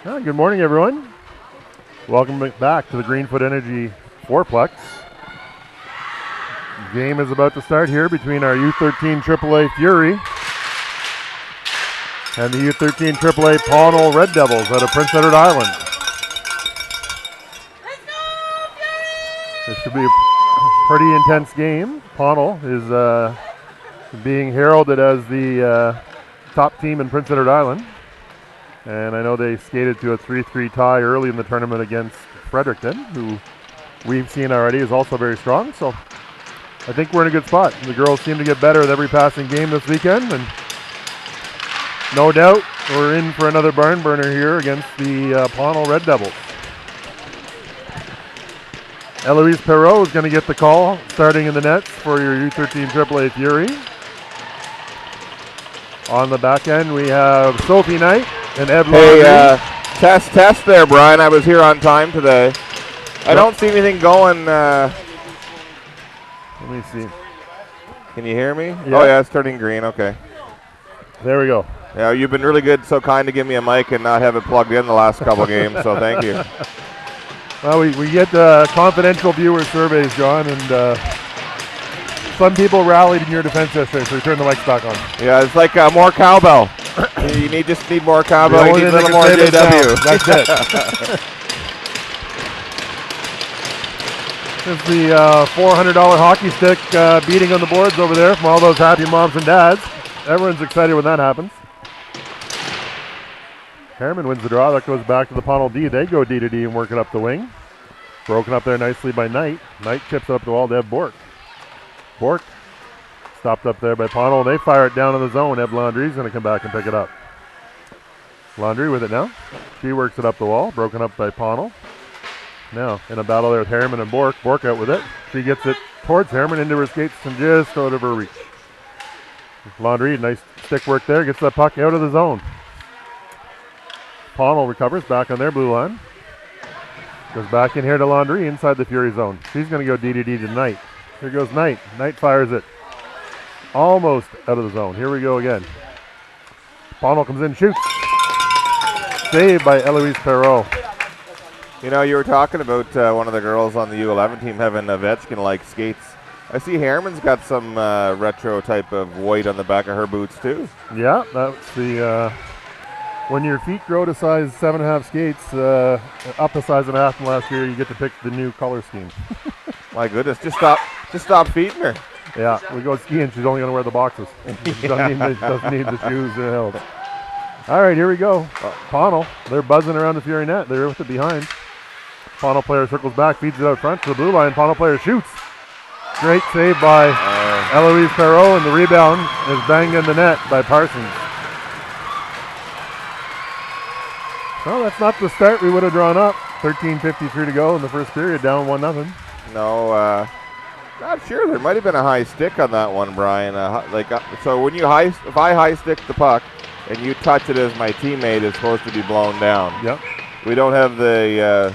Good morning, everyone. Welcome back to the Greenfoot Energy Fourplex. Game is about to start here between our U13AAA Fury and the U13AAA Pownal Red Devils out of Prince Edward Island. This should be a pretty intense game. Pownal is being heralded as the top team in Prince Edward Island. And I know they skated to a 3-3 tie early in the tournament against Fredericton, who we've seen already is also very strong. So I think we're in a good spot. The girls seem to get better with every passing game this weekend, and no doubt we're in for another barn burner here against the Pownal Red Devils. Eloise Perreault is going to get the call starting in the nets for your U13AAA Fury. On the back end, we have Sophie Knight and Ed Laundry. Hey, test there, Brian. I was here on time today. I don't see anything going. Let me see. Can you hear me? Yeah. Oh, yeah, it's turning green. Okay. There we go. Yeah, you've been really good, so kind to give me a mic and not have it plugged in the last couple games, so thank you. Well, we get confidential viewer surveys, John, and some people rallied in your defense yesterday, so we turned the mics back on. Yeah, it's like more cowbell. You just need more cowbell. You need a little more JW. That's it. This is the $400 hockey stick beating on the boards over there from all those happy moms and dads. Everyone's excited when that happens. Harriman wins the draw. That goes back to the Pownal D. They go D to D and work it up the wing. Broken up there nicely by Knight. Knight chips it up the wall to Eb Bork. Bork stopped up there by Pownal. They fire it down in the zone. Eb Laundry's going to come back and pick it up. Laundry with it now. She works it up the wall. Broken up by Pownal. Now in a battle there with Harriman and Bork. Bork out with it. She gets it towards Harriman into her skates and just out of her reach. Laundry, nice stick work there. Gets that puck out of the zone. Pownal recovers back on their blue line. Goes back in here to Laundry inside the Fury zone. She's going to go D to D to Knight. Here goes Knight. Knight fires it. Almost out of the zone. Here we go again. Pownal comes in, shoots. Saved by Eloise Perreault. You know, you were talking about one of the girls on the U11 team having Ovechkin-like skates. I see Harriman's got some retro type of white on the back of her boots, too. Yeah, that's the... when your feet grow to size 7.5 skates, up a size and a half from last year, you get to pick the new color scheme. My goodness, just stop feeding her. Yeah, we go skiing. She's only going to wear the boxes. She doesn't need the shoes held. All right, here we go. Pownal, they're buzzing around the Fury net. They're with it behind. Pownal player circles back, feeds it out front to the blue line. Pownal player shoots. Great save by Eloise Perreault, and the rebound is banged in the net by Parsons. Well, that's not the start we would have drawn up. 13:53 to go in the first period, down 1-0. No, not sure. There might have been a high stick on that one, Brian. So when if I high stick the puck and you touch it as my teammate, it's supposed to be blown down. Yep. We don't have the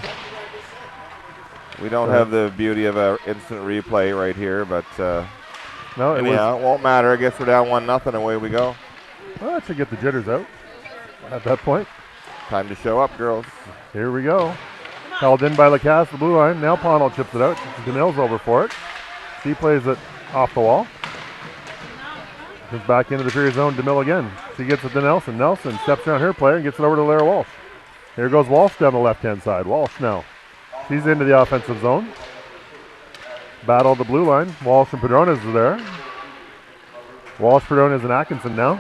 have the beauty of an instant replay right here, but no, anyhow, it won't matter. I guess we're down 1-0. Away we go. Well, that should get the jitters out at that point. Time to show up, girls. Here we go. Held in by Lacasse, the blue line. Now Pownal chips it out. DeMille's over for it. She plays it off the wall. Comes back into the Fury zone. DeMille again. She gets it to Nelson. Nelson steps around her player and gets it over to Lara Walsh. Here goes Walsh down the left-hand side. Walsh now. She's into the offensive zone. Battle the blue line. Walsh and Padrones are there. Walsh, Padrones, and Atkinson now.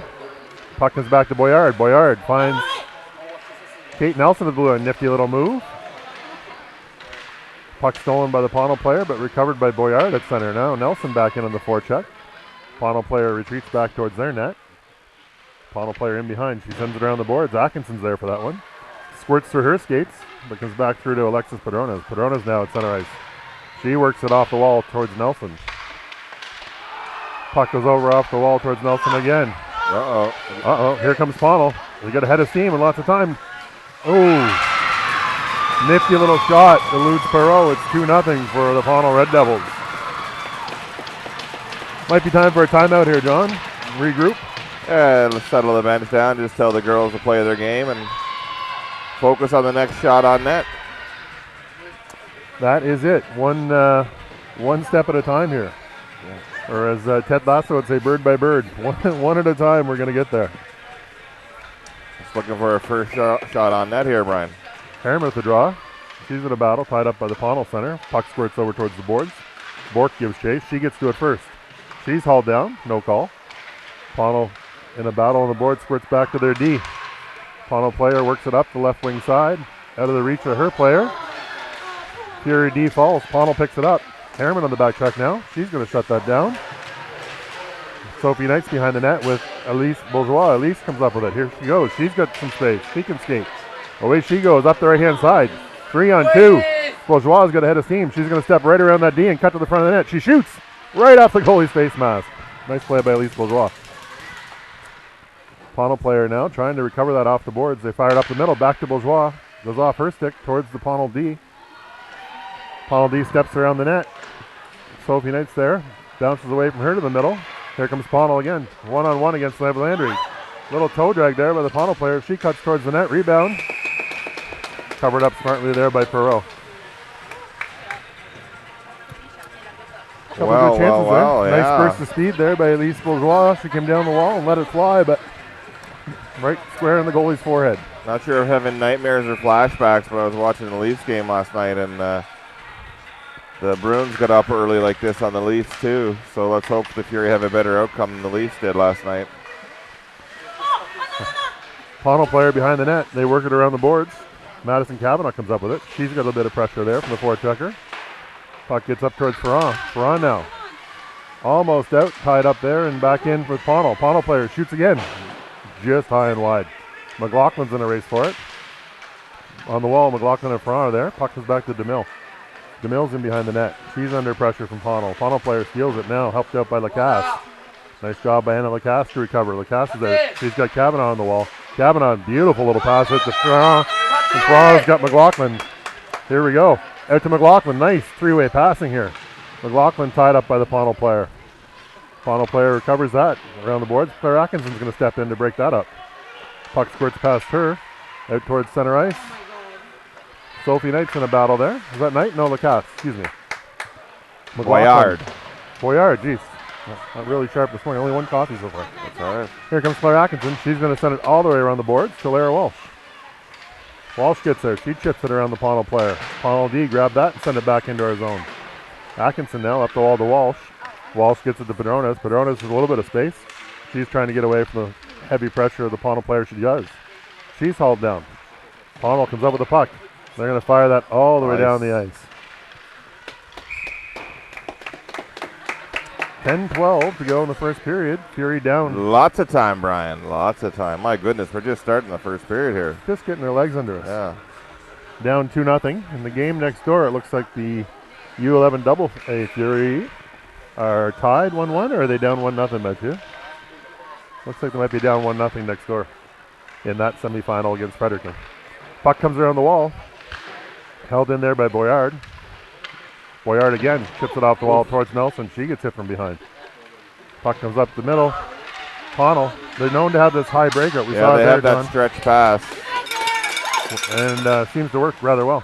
Puck comes back to Boyard. Boyard finds Kate Nelson at the blue line. Nifty little move. Puck stolen by the Pownal player, but recovered by Boyard at center now. Nelson back in on the forecheck. Pownal player retreats back towards their net. Pownal player in behind. She sends it around the boards. Atkinson's there for that one. Squirts through her skates, but comes back through to Alexis Padrones. Padrones now at center ice. She works it off the wall towards Nelson. Puck goes over off the wall towards Nelson again. Uh-oh. Here comes Pownal. They got ahead of steam and lots of time. Oh. Nifty little shot eludes Perreault. It's 2-0 for the Pownal Red Devils. Might be time for a timeout here, John. Regroup. Let's settle the bench down. Just tell the girls to play their game and focus on the next shot on net. That is it. One step at a time here. Yeah. Or as Ted Lasso would say, bird by bird. One at a time, we're going to get there. Just looking for a first shot on net here, Brian. Harriman with the draw. She's in a battle, tied up by the Pownal center. Puck squirts over towards the boards. Bork gives chase. She gets to it first. She's hauled down. No call. Pownal in a battle on the board, squirts back to their D. Pownal player works it up the left wing side. Out of the reach of her player. Fury D falls. Pownal picks it up. Harriman on the back track now. She's going to shut that down. Sophie Knight's behind the net with Elise Bourgeois. Elise comes up with it. Here she goes. She's got some space. She can skate. Away she goes up the right-hand side. 3-on-2. Bourgeois has got ahead of steam. She's going to step right around that D and cut to the front of the net. She shoots right off the goalie's face mask. Nice play by Elise Bourgeois. Pownal player now trying to recover that off the boards. They fired up the middle. Back to Bourgeois. Goes off her stick towards the Pownal D. Pownal D steps around the net. Sophie Knight's there. Bounces away from her to the middle. Here comes Pownal again. One-on-one against Lev Landry. Little toe drag there by the Pownal player. She cuts towards the net. Rebound. Covered up smartly there by Perreault. Couple good chances there. Yeah. Nice burst of speed there by Elise Bourgeois. She came down the wall and let it fly, but right square in the goalie's forehead. Not sure if having nightmares or flashbacks, but I was watching the Leafs game last night, and the Bruins got up early like this on the Leafs too. So let's hope the Fury have a better outcome than the Leafs did last night. Pownal player behind the net. They work it around the boards. Madison Cavanaugh comes up with it. She's got a bit of pressure there from the forechecker. Puck gets up towards Ferrand. Ferrand now. Almost out, tied up there, and back in for Pownal. Pownal player shoots again. Just high and wide. McLaughlin's in a race for it. On the wall, McLaughlin and Ferrand are there. Puck comes back to DeMille. DeMille's in behind the net. She's under pressure from Pownal. Pownal player steals it now, helped out by Lacasse. Nice job by Anna Lacasse to recover. Lacasse is there. She's got Cavanaugh on the wall. Cavanaugh, beautiful little pass out to Ferrand. And Ferrand's got McLaughlin. Here we go. Out to McLaughlin. Nice three-way passing here. McLaughlin tied up by the Pownal player. Pownal player recovers that around the boards. Claire Atkinson's going to step in to break that up. Puck squirts past her. Out towards center ice. Sophie Knight's in a battle there. Is that Knight? No, Lacasse. Excuse me. Boyard. Boyard, geez. Not really sharp this morning. Only one coffee so far. That's all right. Here comes Claire Atkinson. She's going to send it all the way around the boards to Lara Walsh. Walsh gets there. She chips it around the Pownal player. Pownal D grabbed that and send it back into our zone. Atkinson now up the wall to Walsh. Walsh gets it to Padrones. Padrones has a little bit of space. She's trying to get away from the heavy pressure of the Pownal player. She does. She's hauled down. Pownal comes up with the puck. They're going to fire that all the way down the ice. 10-12 to go in the first period. Fury down. Lots of time, Brian. Lots of time. My goodness, we're just starting the first period here. Just getting their legs under us. Yeah. Down 2-0. In the game next door, it looks like the U13AAA Fury are tied 1-1, or are they down 1-0 by 2? Looks like they might be down 1-0 next door in that semifinal against Fredericton. Puck comes around the wall. Held in there by Boyard. Boyard again chips it off the wall towards Nelson. She gets hit from behind. Puck comes up the middle. Pownal, they're known to have this high breakout. We saw they it have there, that John. stretch pass. And seems to work rather well.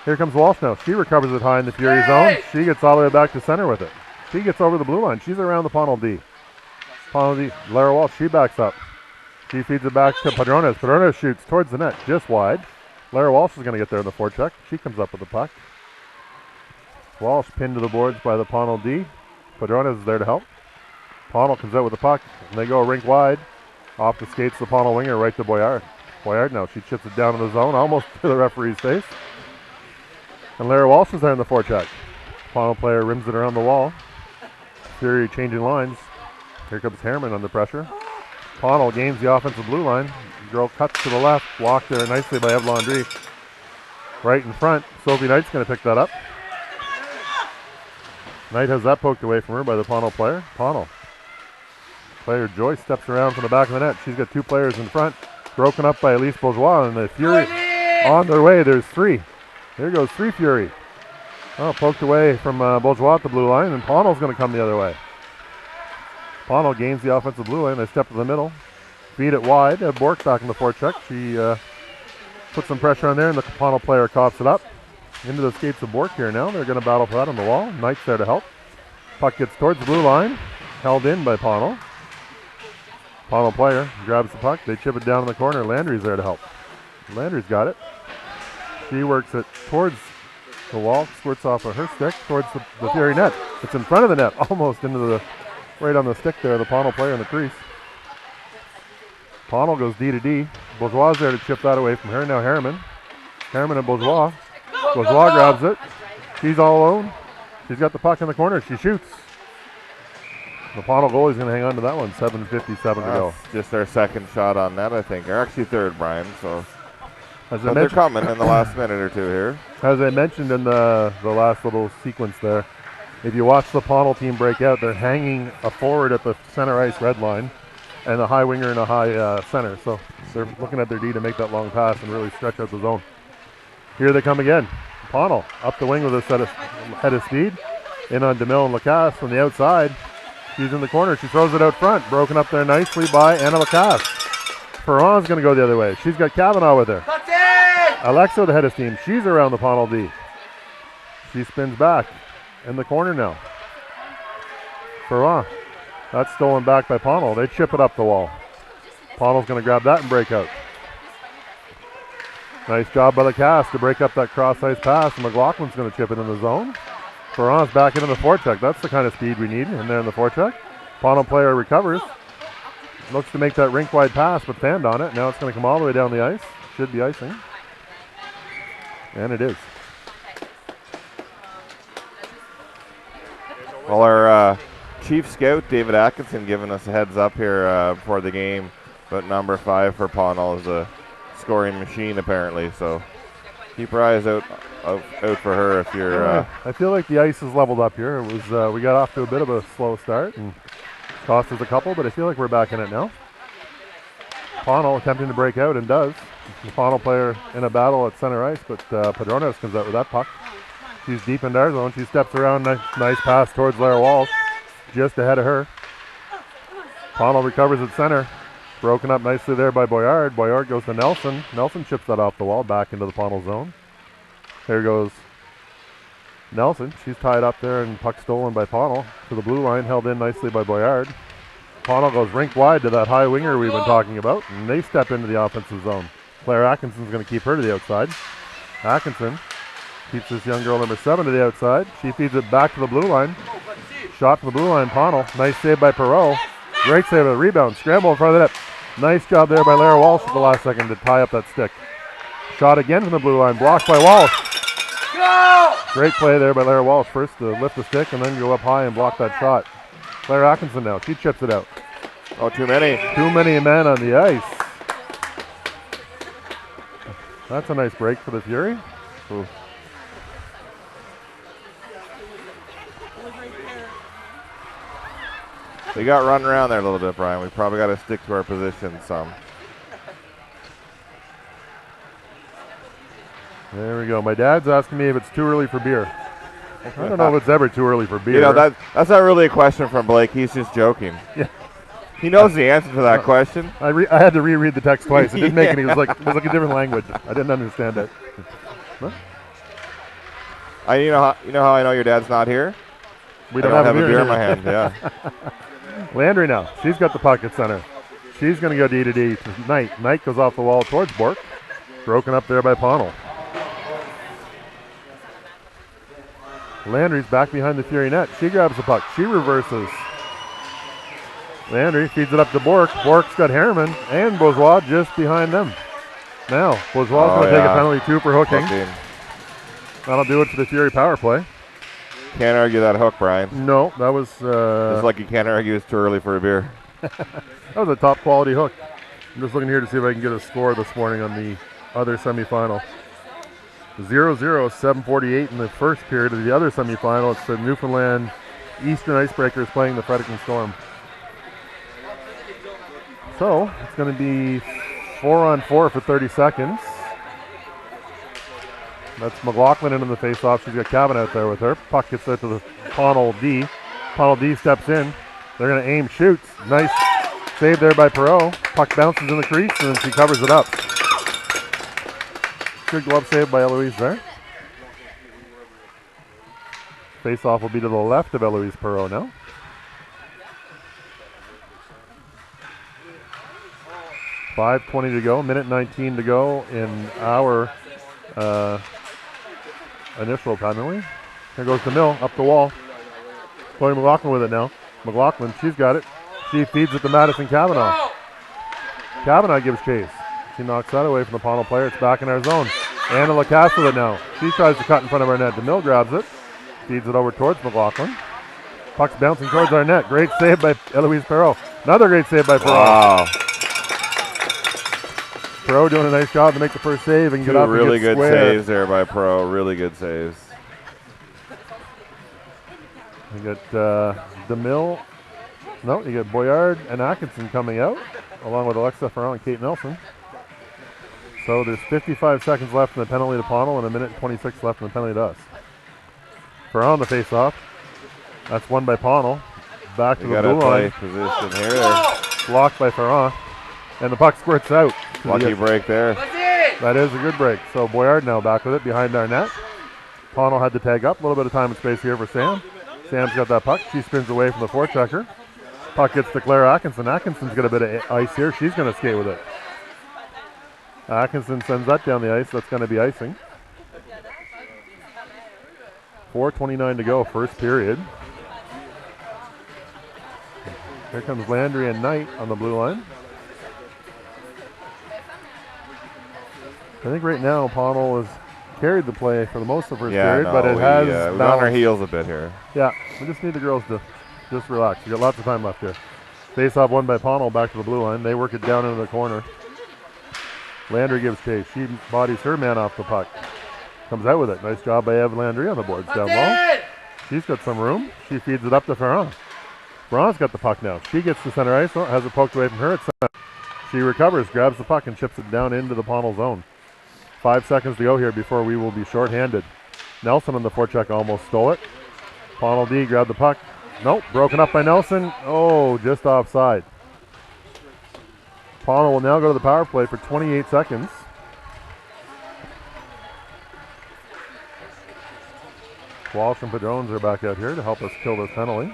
Here comes Walsh now. She recovers it high in the Fury zone. She gets all the way back to center with it. She gets over the blue line. She's around the Pownal D. Pownal D, Lara Walsh, she backs up. She feeds it back to Padrones. Padrones shoots towards the net, just wide. Lara Walsh is going to get there in the forecheck. She comes up with the puck. Walsh pinned to the boards by the Pownal D. Padrones is there to help. Pownal comes out with the puck, and they go a rink wide. Off the skates, the Pownal winger right to Boyard. Boyard now, she chips it down in the zone, almost to the referee's face. And Lara Walsh is there in the forecheck. Pownal player rims it around the wall. Fury changing lines. Here comes Harriman under pressure. Pownal gains the offensive blue line. Girl cuts to the left, blocked there nicely by Eve Landry. Right in front, Sophie Knight's going to pick that up. Knight has that poked away from her by the Pownal player. Pownal. Player Joyce steps around from the back of the net. She's got two players in front. Broken up by Elise Bourgeois, and the Fury on their way. There's three. Here goes three Fury. Oh, poked away from Bourgeois at the blue line, and Pownal's going to come the other way. Pownal gains the offensive blue line. They step to the middle. Feed it wide. Bork back in the forecheck. She Put some pressure on there, and the Pownal player coughs it up. Into the skates of Bork here now. They're going to battle for that on the wall. Knight's there to help. Puck gets towards the blue line. Held in by Pownal. Pownal player grabs the puck. They chip it down in the corner. Landry's there to help. Landry's got it. She works it towards the wall. Squirts off of her stick towards the Fury net. It's in front of the net. Almost into the, right on the stick there. The Pownal player in the crease. Pownal goes D to D. Bourgeois there to chip that away from her. Now Harriman. Harriman and Bourgeois. Bourgeois grabs it. She's all alone. She's got the puck in the corner. She shoots. The Pownal goalie's going to hang on to that one. 7:57 to go. Just their second shot on net, I think. Or actually third, Brian. So but they're coming in the last minute or two here. As I mentioned in the last little sequence there, if you watch the Pownal team break out, they're hanging a forward at the center ice red line and a high winger and a high center. So they're looking at their D to make that long pass and really stretch out the zone. Here they come again. Pownal up the wing with a head of speed. In on DeMille and Lacasse from the outside. She's in the corner. She throws it out front. Broken up there nicely by Anna Lacasse. Perron's going to go the other way. She's got Kavanaugh with her. Alexo, the head of steam. She's around the Pownal D. She spins back in the corner now. Perron. That's stolen back by Pownal. They chip it up the wall. Pownal's going to grab that and break out. Nice job by Lacasse to break up that cross-ice pass. And McLaughlin's going to chip it in the zone. Perron's back into the forecheck. That's the kind of speed we need in there in the forecheck. Pownal player recovers. Looks to make that rink-wide pass, but fanned on it. Now it's going to come all the way down the ice. Should be icing. And it is. Well, our chief scout, David Atkinson, giving us a heads up here before the game. But number 5 for Pownal is a scoring machine, apparently. So keep your eyes out for her if you're... I feel like the ice is leveled up here. It was we got off to a bit of a slow start and cost us a couple, but I feel like we're back in it now. Pownal attempting to break out and does. The Pownal player in a battle at center ice, but Padrones comes out with that puck. She's deep in our zone. She steps around. Nice pass towards Lara Walsh, just ahead of her. Pownal recovers at center. Broken up nicely there by Boyard. Boyard goes to Nelson. Nelson chips that off the wall back into the Pownal zone. There goes Nelson. She's tied up there and puck stolen by Pownal to the blue line, held in nicely by Boyard. Pownal goes rink wide to that high winger we've been talking about, and they step into the offensive zone. Claire Atkinson's going to keep her to the outside. Atkinson keeps this young girl number 7 to the outside. She feeds it back to the blue line. Shot to the blue line, Pownal. Nice save by Perreault. Great save of the rebound. Scramble in front of the net. Nice job there by Lara Walsh at the last second to tie up that stick. Shot again from the blue line. Blocked by Walsh. Go! Great play there by Lara Walsh. First to lift the stick and then go up high and block that shot. Claire Atkinson now. She chips it out. Oh, too many. Too many men on the ice. That's a nice break for the Fury. Ooh. We got run around there a little bit, Brian. We probably got to stick to our position some. There we go. My dad's asking me if it's too early for beer. I don't know if it's ever too early for beer. You know, that's not really a question from Blake. He's just joking. Yeah. He knows the answer to that question. I had to reread the text twice. It didn't make any. It was like a different language. I didn't understand it. Huh? You know how I know your dad's not here? We don't have a beer in my hand. Yeah. Landry now. She's got the puck at center. She's going to go D to D to Knight. Knight goes off the wall towards Bork. Broken up there by Pownal. Landry's back behind the Fury net. She grabs the puck. She reverses. Landry feeds it up to Bork. Bork's got Harriman and Bourgeois just behind them. Now, Bourgeois going to take a penalty 2 for hooking. That'll do it for the Fury power play. Can't argue that hook, Brian. No, that was... Just like you can't argue it's too early for a beer. That was a top quality hook. I'm just looking here to see if I can get a score this morning on the other semifinal. 0-0, 7:48 in the first period of the other semifinal. It's the Newfoundland Eastern Icebreakers playing the Fredericton Storm. So it's going to be 4-on-4 for 30 seconds. That's McLaughlin into the face-off. She's got Cavan out there with her. Puck gets out to the Pownal D. Pownal D steps in. They're going to aim, shoots. Nice save there by Perreault. Puck bounces in the crease and then she covers it up. Good glove save by Eloise there. Face-off will be to the left of Eloise Perreault now. .5:20 to go, minute 19 to go in our initial penalty. Here goes DeMille up the wall. Chloe McLaughlin with it now. McLaughlin, she's got it. She feeds it to Madison Kavanaugh. Kavanaugh gives chase. She knocks that away from the Pownal player. It's back in our zone. Anna Lacasse with it now. She tries to cut in front of our net. DeMille grabs it. Feeds it over towards McLaughlin. Puck's bouncing towards our net. Great save by Eloise Perreault. Another great save by Perreault. Wow. Perreault doing a nice job to make the first save and get up really and get good square. saves there by Perreault. Really good saves. You got DeMille. No, you get Boyard and Atkinson coming out, along with Alexa Ferrand and Kate Nelson. So there's 55 seconds left in the penalty to Pownal and a minute and 26 left in the penalty to us. Ferrand the face-off. That's won by Pownal. Back to the blue line. Position here. Blocked by Ferrand. And the puck squirts out. Lucky break there. That is a good break. So Boyard now back with it behind our net. Pownal had to tag up. A little bit of time and space here for Sam. Sam's got that puck. She spins away from the forechecker. Puck gets to Claire Atkinson. Atkinson's got a bit of ice here. She's going to skate with it. Atkinson sends that down the ice. That's going to be icing. 4:29 to go, first period. Here comes Landry and Knight on the blue line. I think right now Pownal has carried the play for the most of the first period, but it has we're on our heels a bit here. Yeah, we just need the girls to just relax. We got lots of time left here. Face-off won by Pownal back to the blue line. They work it down into the corner. Landry gives chase. She bodies her man off the puck. Comes out with it. Nice job by Ev Landry on the boards down low. She's got some room. She feeds it up to Ferrand. Ferrand's got the puck now. She gets to center ice. Oh, has it poked away from her. She recovers, grabs the puck, and chips it down into the Pownal zone. 5 seconds to go here before we will be shorthanded. Nelson on the forecheck almost stole it. Pownal D grabbed the puck. Nope, broken up by Nelson. Oh, just offside. Pownal will now go to the power play for 28 seconds. Walsh and Padrones are back out here to help us kill this penalty.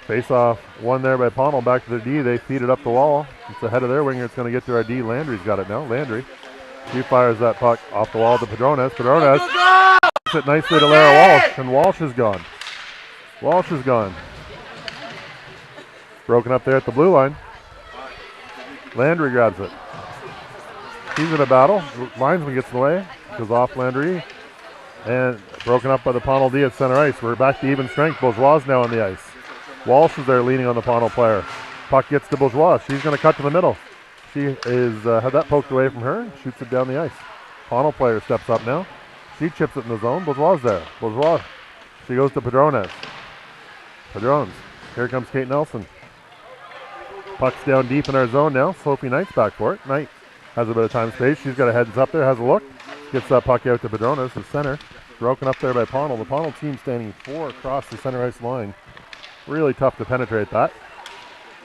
Face-off won there by Pownal. Back to the D. They feed it up the wall. It's ahead of their winger. It's going to get to our D. Landry's got it now. Landry. She fires that puck off the wall to Padrones. Padrones puts it nicely to Lara Walsh, and Walsh is gone. Walsh is gone. Broken up there at the blue line. Landry grabs it. He's in a battle. Linesman gets in the way. Goes off Landry. And broken up by the Pownal D at center ice. We're back to even strength. Bourgeois now on the ice. Walsh is there leaning on the Pownal player. Puck gets to Bourgeois. She's going to cut to the middle. She is had that poked away from her. Shoots it down the ice. Pownal player steps up now. She chips it in the zone. Bourgeois is there. Bourgeois. She goes to Padrones. Padrones. Here comes Kate Nelson. Puck's down deep in our zone now. Sophie Knight's back for it. Knight has a bit of time space. She's got a heads up there. Has a look. Gets that puck out to Padrones, the center. Broken up there by Pownal. The Pownal team standing 4 across the center ice line. Really tough to penetrate that.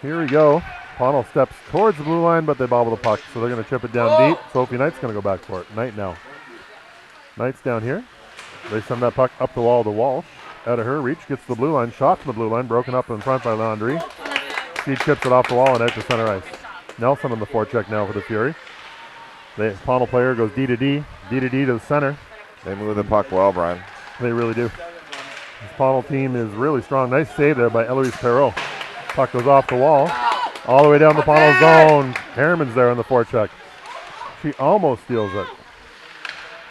Here we go. Pownal steps towards the blue line, but they bobble the puck, so they're going to chip it down deep. Sophie Knight's going to go back for it. Knight now. Knight's down here. They send that puck up the wall to Walsh. Out of her reach, gets to the blue line, shot to the blue line, broken up in front by Landry. She chips it off the wall and out to center ice. Nelson on the forecheck now for the Fury. The Pownal player goes D to D to the center. They move the puck well, Brian. They really do. This Pownal team is really strong. Nice save there by Eloise Perreault. Puck goes off the wall, all the way down the Pownal zone. Harriman's there on the forecheck. She almost steals it.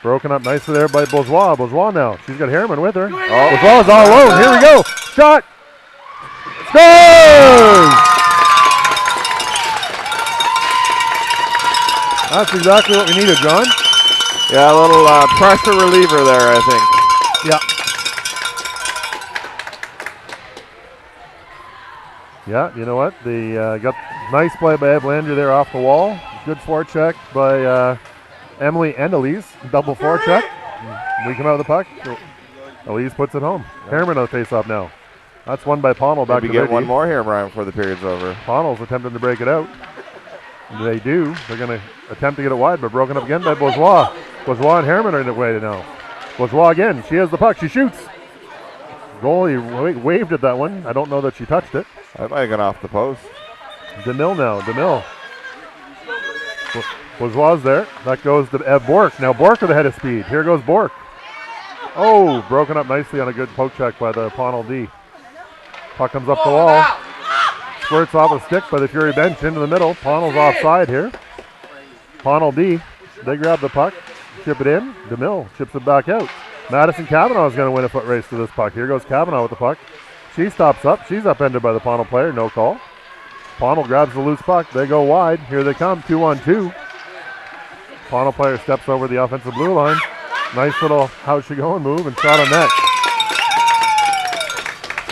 Broken up nicely there by Bourgeois. Bourgeois now. She's got Harriman with her. Bourgeois is all alone. Here we go. Shot. Scores! That's exactly what we needed, John. Yeah, a little pressure reliever there, I think. Yeah. Yeah, you know what? They got nice play by Ev Landry there off the wall. Good forecheck by Emily and Elise. Double forecheck. We come out of the puck. Elise puts it home. Harriman on the face-off now. That's one by Pownal back Maybe to get their one D. more here, Brian, before the period's over. Pownal's attempting to break it out. They do. They're going to attempt to get it wide, but broken up again by Bourgeois. Bourgeois and Harriman are in the way now. Bourgeois again. She has the puck. She shoots. Goalie waved at that one. I don't know that she touched it. That might have gone off the post. DeMille now. DeMille. Bourgeois there. That goes to Ev Bork. Now Bork with a head of speed. Here goes Bork. Oh, broken up nicely on a good poke check by the Pownal D. Puck comes up the wall. Squirts off a stick by the Fury bench into the middle. Pownal's offside here. Pownal D. They grab the puck. Chip it in. DeMille chips it back out. Madison Cavanaugh is going to win a foot race to this puck. Here goes Cavanaugh with the puck. She stops up. She's upended by the Pownal player. No call. Pownal grabs the loose puck. They go wide. Here they come. 2-on-2. Pownal player steps over the offensive blue line. Nice little how's she going move and shot on net.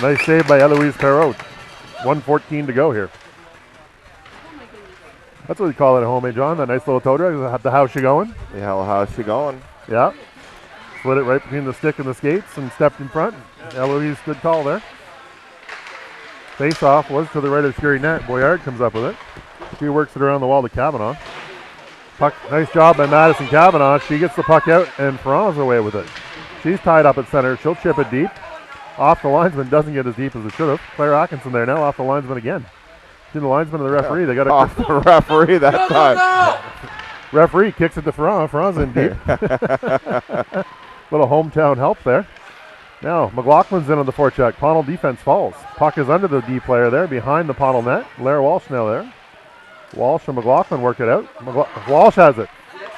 Nice save by Eloise Perrault. 1:14 to go here. That's what we call it at home, eh, John? That nice little toe drag. The how's she going? The hell, how's she going? Yeah. Slid it right between the stick and the skates and stepped in front. Eloise, good call there. Face off was to the right of Fury net. Boyard comes up with it. She works it around the wall to Cavanaugh. Puck, nice job by Madison Cavanaugh. She gets the puck out and Ferran's away with it. She's tied up at center. She'll chip it deep. Off the linesman, doesn't get as deep as it should have. Claire Atkinson there now, off the linesman again. To the linesman and the referee. They got it off the referee that time. Referee kicks it to Ferran. Ferran's in deep. Little hometown help there. Now, McLaughlin's in on the forecheck. Pownal defense falls. Puck is under the D player there, behind the Pownal net. Lara Walsh now there. Walsh and McLaughlin work it out. Walsh has it.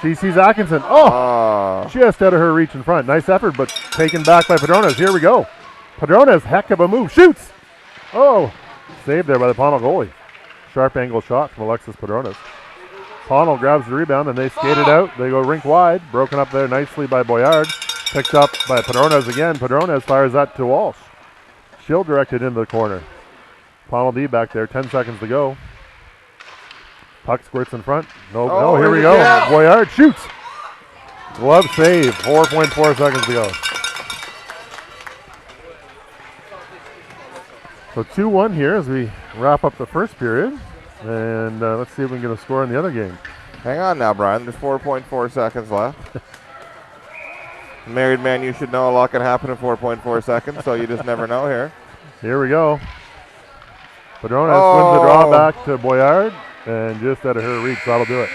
She sees Atkinson. Oh! Just out of her reach in front. Nice effort, but taken back by Padrones. Here we go. Padrones, heck of a move. Shoots! Oh! Saved there by the Pownal goalie. Sharp angle shot from Alexis Padrones. Pownal grabs the rebound and they skate it out. They go rink wide. Broken up there nicely by Boyard. Picked up by Padrones again. Padrones fires that to Walsh. She'll direct it into the corner. Pownal D back there. 10 seconds to go. Puck squirts in front. No, here we go. Boyard shoots. Glove save. 4.4 seconds to go. So 2-1 here as we wrap up the first period. And let's see if we can get a score in the other game. Hang on now, Brian. There's 4.4 seconds left. Married man, you should know a lot can happen in 4.4 seconds, so you just never know here. Here we go. Padrones wins the draw back to Boyard, and just out of her reach, that'll do it.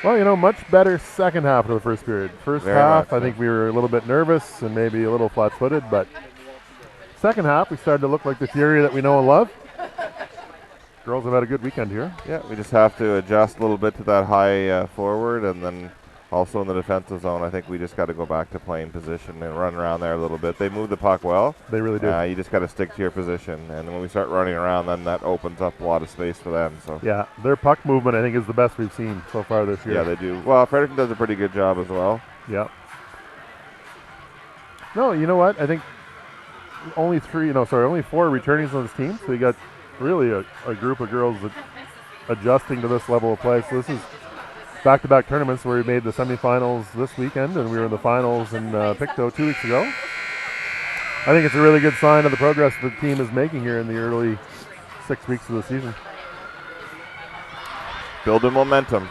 Well, much better second half of the first period. First half, I think we were a little bit nervous and maybe a little flat-footed, but second half, we started to look like the Fury that we know and love. Girls have had a good weekend here. Yeah, we just have to adjust a little bit to that high forward, and then also in the defensive zone, I think we just got to go back to playing position and run around there a little bit. They move the puck well. They really do. You just got to stick to your position, and when we start running around, then that opens up a lot of space for them. So yeah, their puck movement, I think, is the best we've seen so far this year. Yeah, they do. Well, Fredericton does a pretty good job as well. Yeah. No, you know what? I think only 4 returnees on this team. So you got really a group of girls that adjusting to this level of play. So this is back-to-back tournaments where we made the semifinals this weekend, and we were in the finals in Pictou 2 weeks ago. I think it's a really good sign of the progress the team is making here in the early 6 weeks of the season. Building momentum.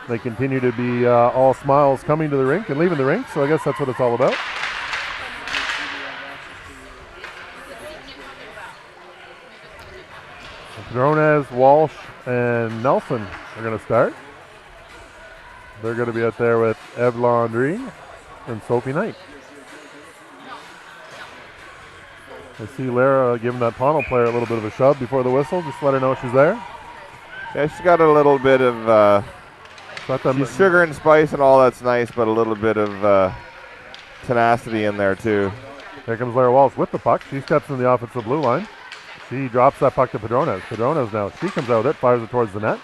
They continue to be all smiles coming to the rink and leaving the rink, so I guess that's what it's all about. Padrones, Walsh, and Nelson are going to start. They're going to be out there with Eve Landry and Sophie Knight. I see Lara giving that Pownal player a little bit of a shove before the whistle, just to let her know she's there. Yeah, she's got a little bit of she's sugar and spice and all that's nice, but a little bit of tenacity in there too. Here comes Lara Walsh with the puck. She steps in the offensive blue line. She drops that puck to Padrones. Padrones now, she comes out with it, fires it towards the net.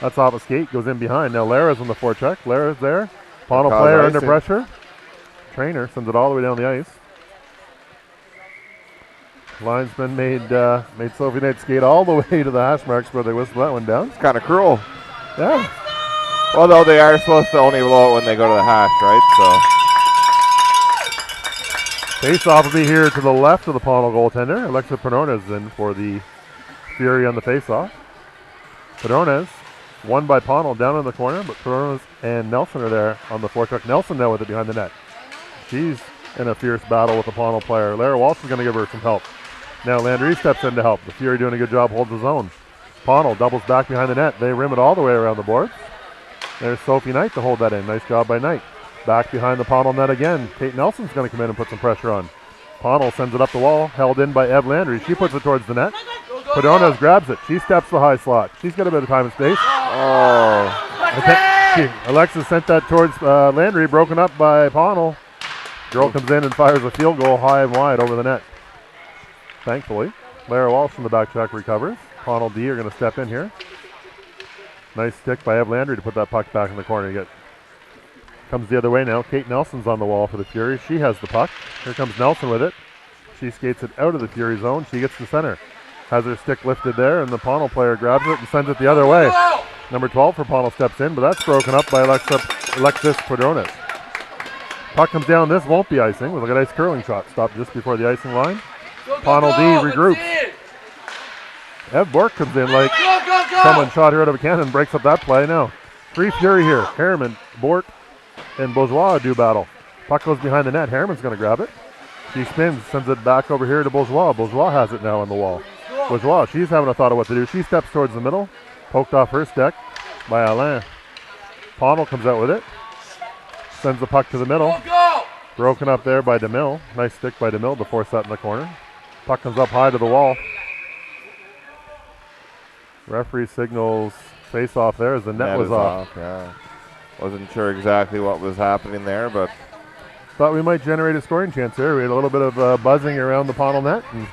That's off a skate, goes in behind. Now Lara's on the forecheck. Lara's there. Pownal player under pressure. Trainer sends it all the way down the ice. Linesman made Sophie Knight skate all the way to the hash marks where they whistle that one down. It's kind of cruel. Yeah. Although they are supposed to only blow it when they go to the hash, right? So Face-off will be here to the left of the Pownal goaltender. Alexa Pedrones in for the Fury on the face-off. Pedrones won by Pownal down in the corner, but Pedrones and Nelson are there on the forecheck. Nelson now with it behind the net. She's in a fierce battle with the Pownal player. Lara Walsh is going to give her some help. Now Landry steps in to help. The Fury doing a good job, holds his own. Pownal doubles back behind the net. They rim it all the way around the boards. There's Sophie Knight to hold that in. Nice job by Knight. Back behind the Pownal net again. Kate Nelson's going to come in and put some pressure on. Pownal sends it up the wall, held in by Ev Landry. She puts it towards the net. Pedrones grabs it. She steps the high slot. She's got a bit of time and space. Alexis sent that towards Landry, broken up by Pownal. Girl comes in and fires a field goal high and wide over the net. Thankfully, Lara Walsh from the back check recovers. Pownal D are going to step in here. Nice stick by Ev Landry to put that puck back in the corner. Comes the other way now. Kate Nelson's on the wall for the Fury. She has the puck. Here comes Nelson with it. She skates it out of the Fury zone. She gets to center. Has her stick lifted there, and the Pownal player grabs it and sends it the other way. Number 12 for Pownal steps in, but that's broken up by Alexis Pedrones. Puck comes down. This won't be icing. We'll look at a nice curling shot. Stopped just before the icing line. Pownal D regroups. Ev Bork comes in like someone shot her out of a cannon, breaks up that play now. 3 Fury here. Harriman, Bork, and Bourgeois do battle. Puck goes behind the net. Harriman's going to grab it. She spins, sends it back over here to Bourgeois. Bourgeois has it now on the wall. Bourgeois, she's having a thought of what to do. She steps towards the middle, poked off her stick by Alain. Pownal comes out with it. Sends the puck to the middle. Broken up there by DeMille. Nice stick by DeMille to force that in the corner. Puck comes up high to the wall. Referee signals face off there as the net was off. Yeah. Wasn't sure exactly what was happening there, but thought we might generate a scoring chance here. We had a little bit of buzzing around the Pownal net. And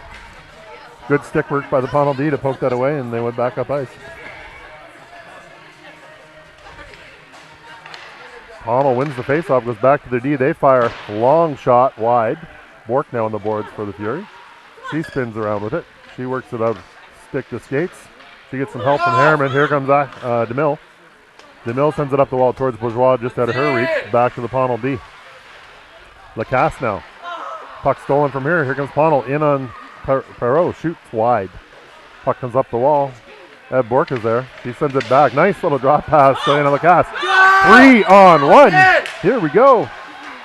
good stick work by the Pownal D to poke that away, and they went back up ice. Pownal wins the faceoff, goes back to their D. They fire long shot wide. Bork now on the boards for the Fury. She spins around with it. She works it out stick to skates. She gets some help from Harriman. Here comes DeMille. DeMille sends it up the wall towards Bourgeois, just out of her reach. Back to the Pownal D. Lacasse now. Puck stolen from here. Here comes Pownal in on Perreault. Shoots wide. Puck comes up the wall. Ed Bork is there. She sends it back. Nice little drop pass to Anna Lacasse. 3-on-1. Here we go.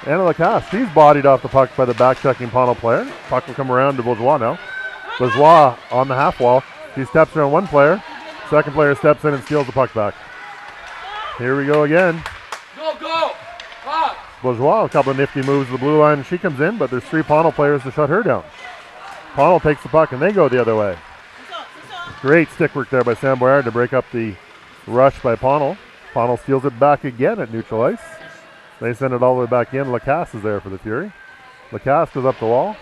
Anna Lacasse. She's bodied off the puck by the back-checking Pownal player. Puck will come around to Bourgeois now. Bourgeois on the half wall. She steps around one player. Second player steps in and steals the puck back. Here we go again. Go! Bourgeois, a couple of nifty moves to the blue line. She comes in, but there's 3 Pownal players to shut her down. Pownal takes the puck, and they go the other way. Great stick work there by Sam Boyard to break up the rush by Pownal. Pownal steals it back again at neutral ice. They send it all the way back in. Lacasse is there for the Fury. Lacasse goes up the wall.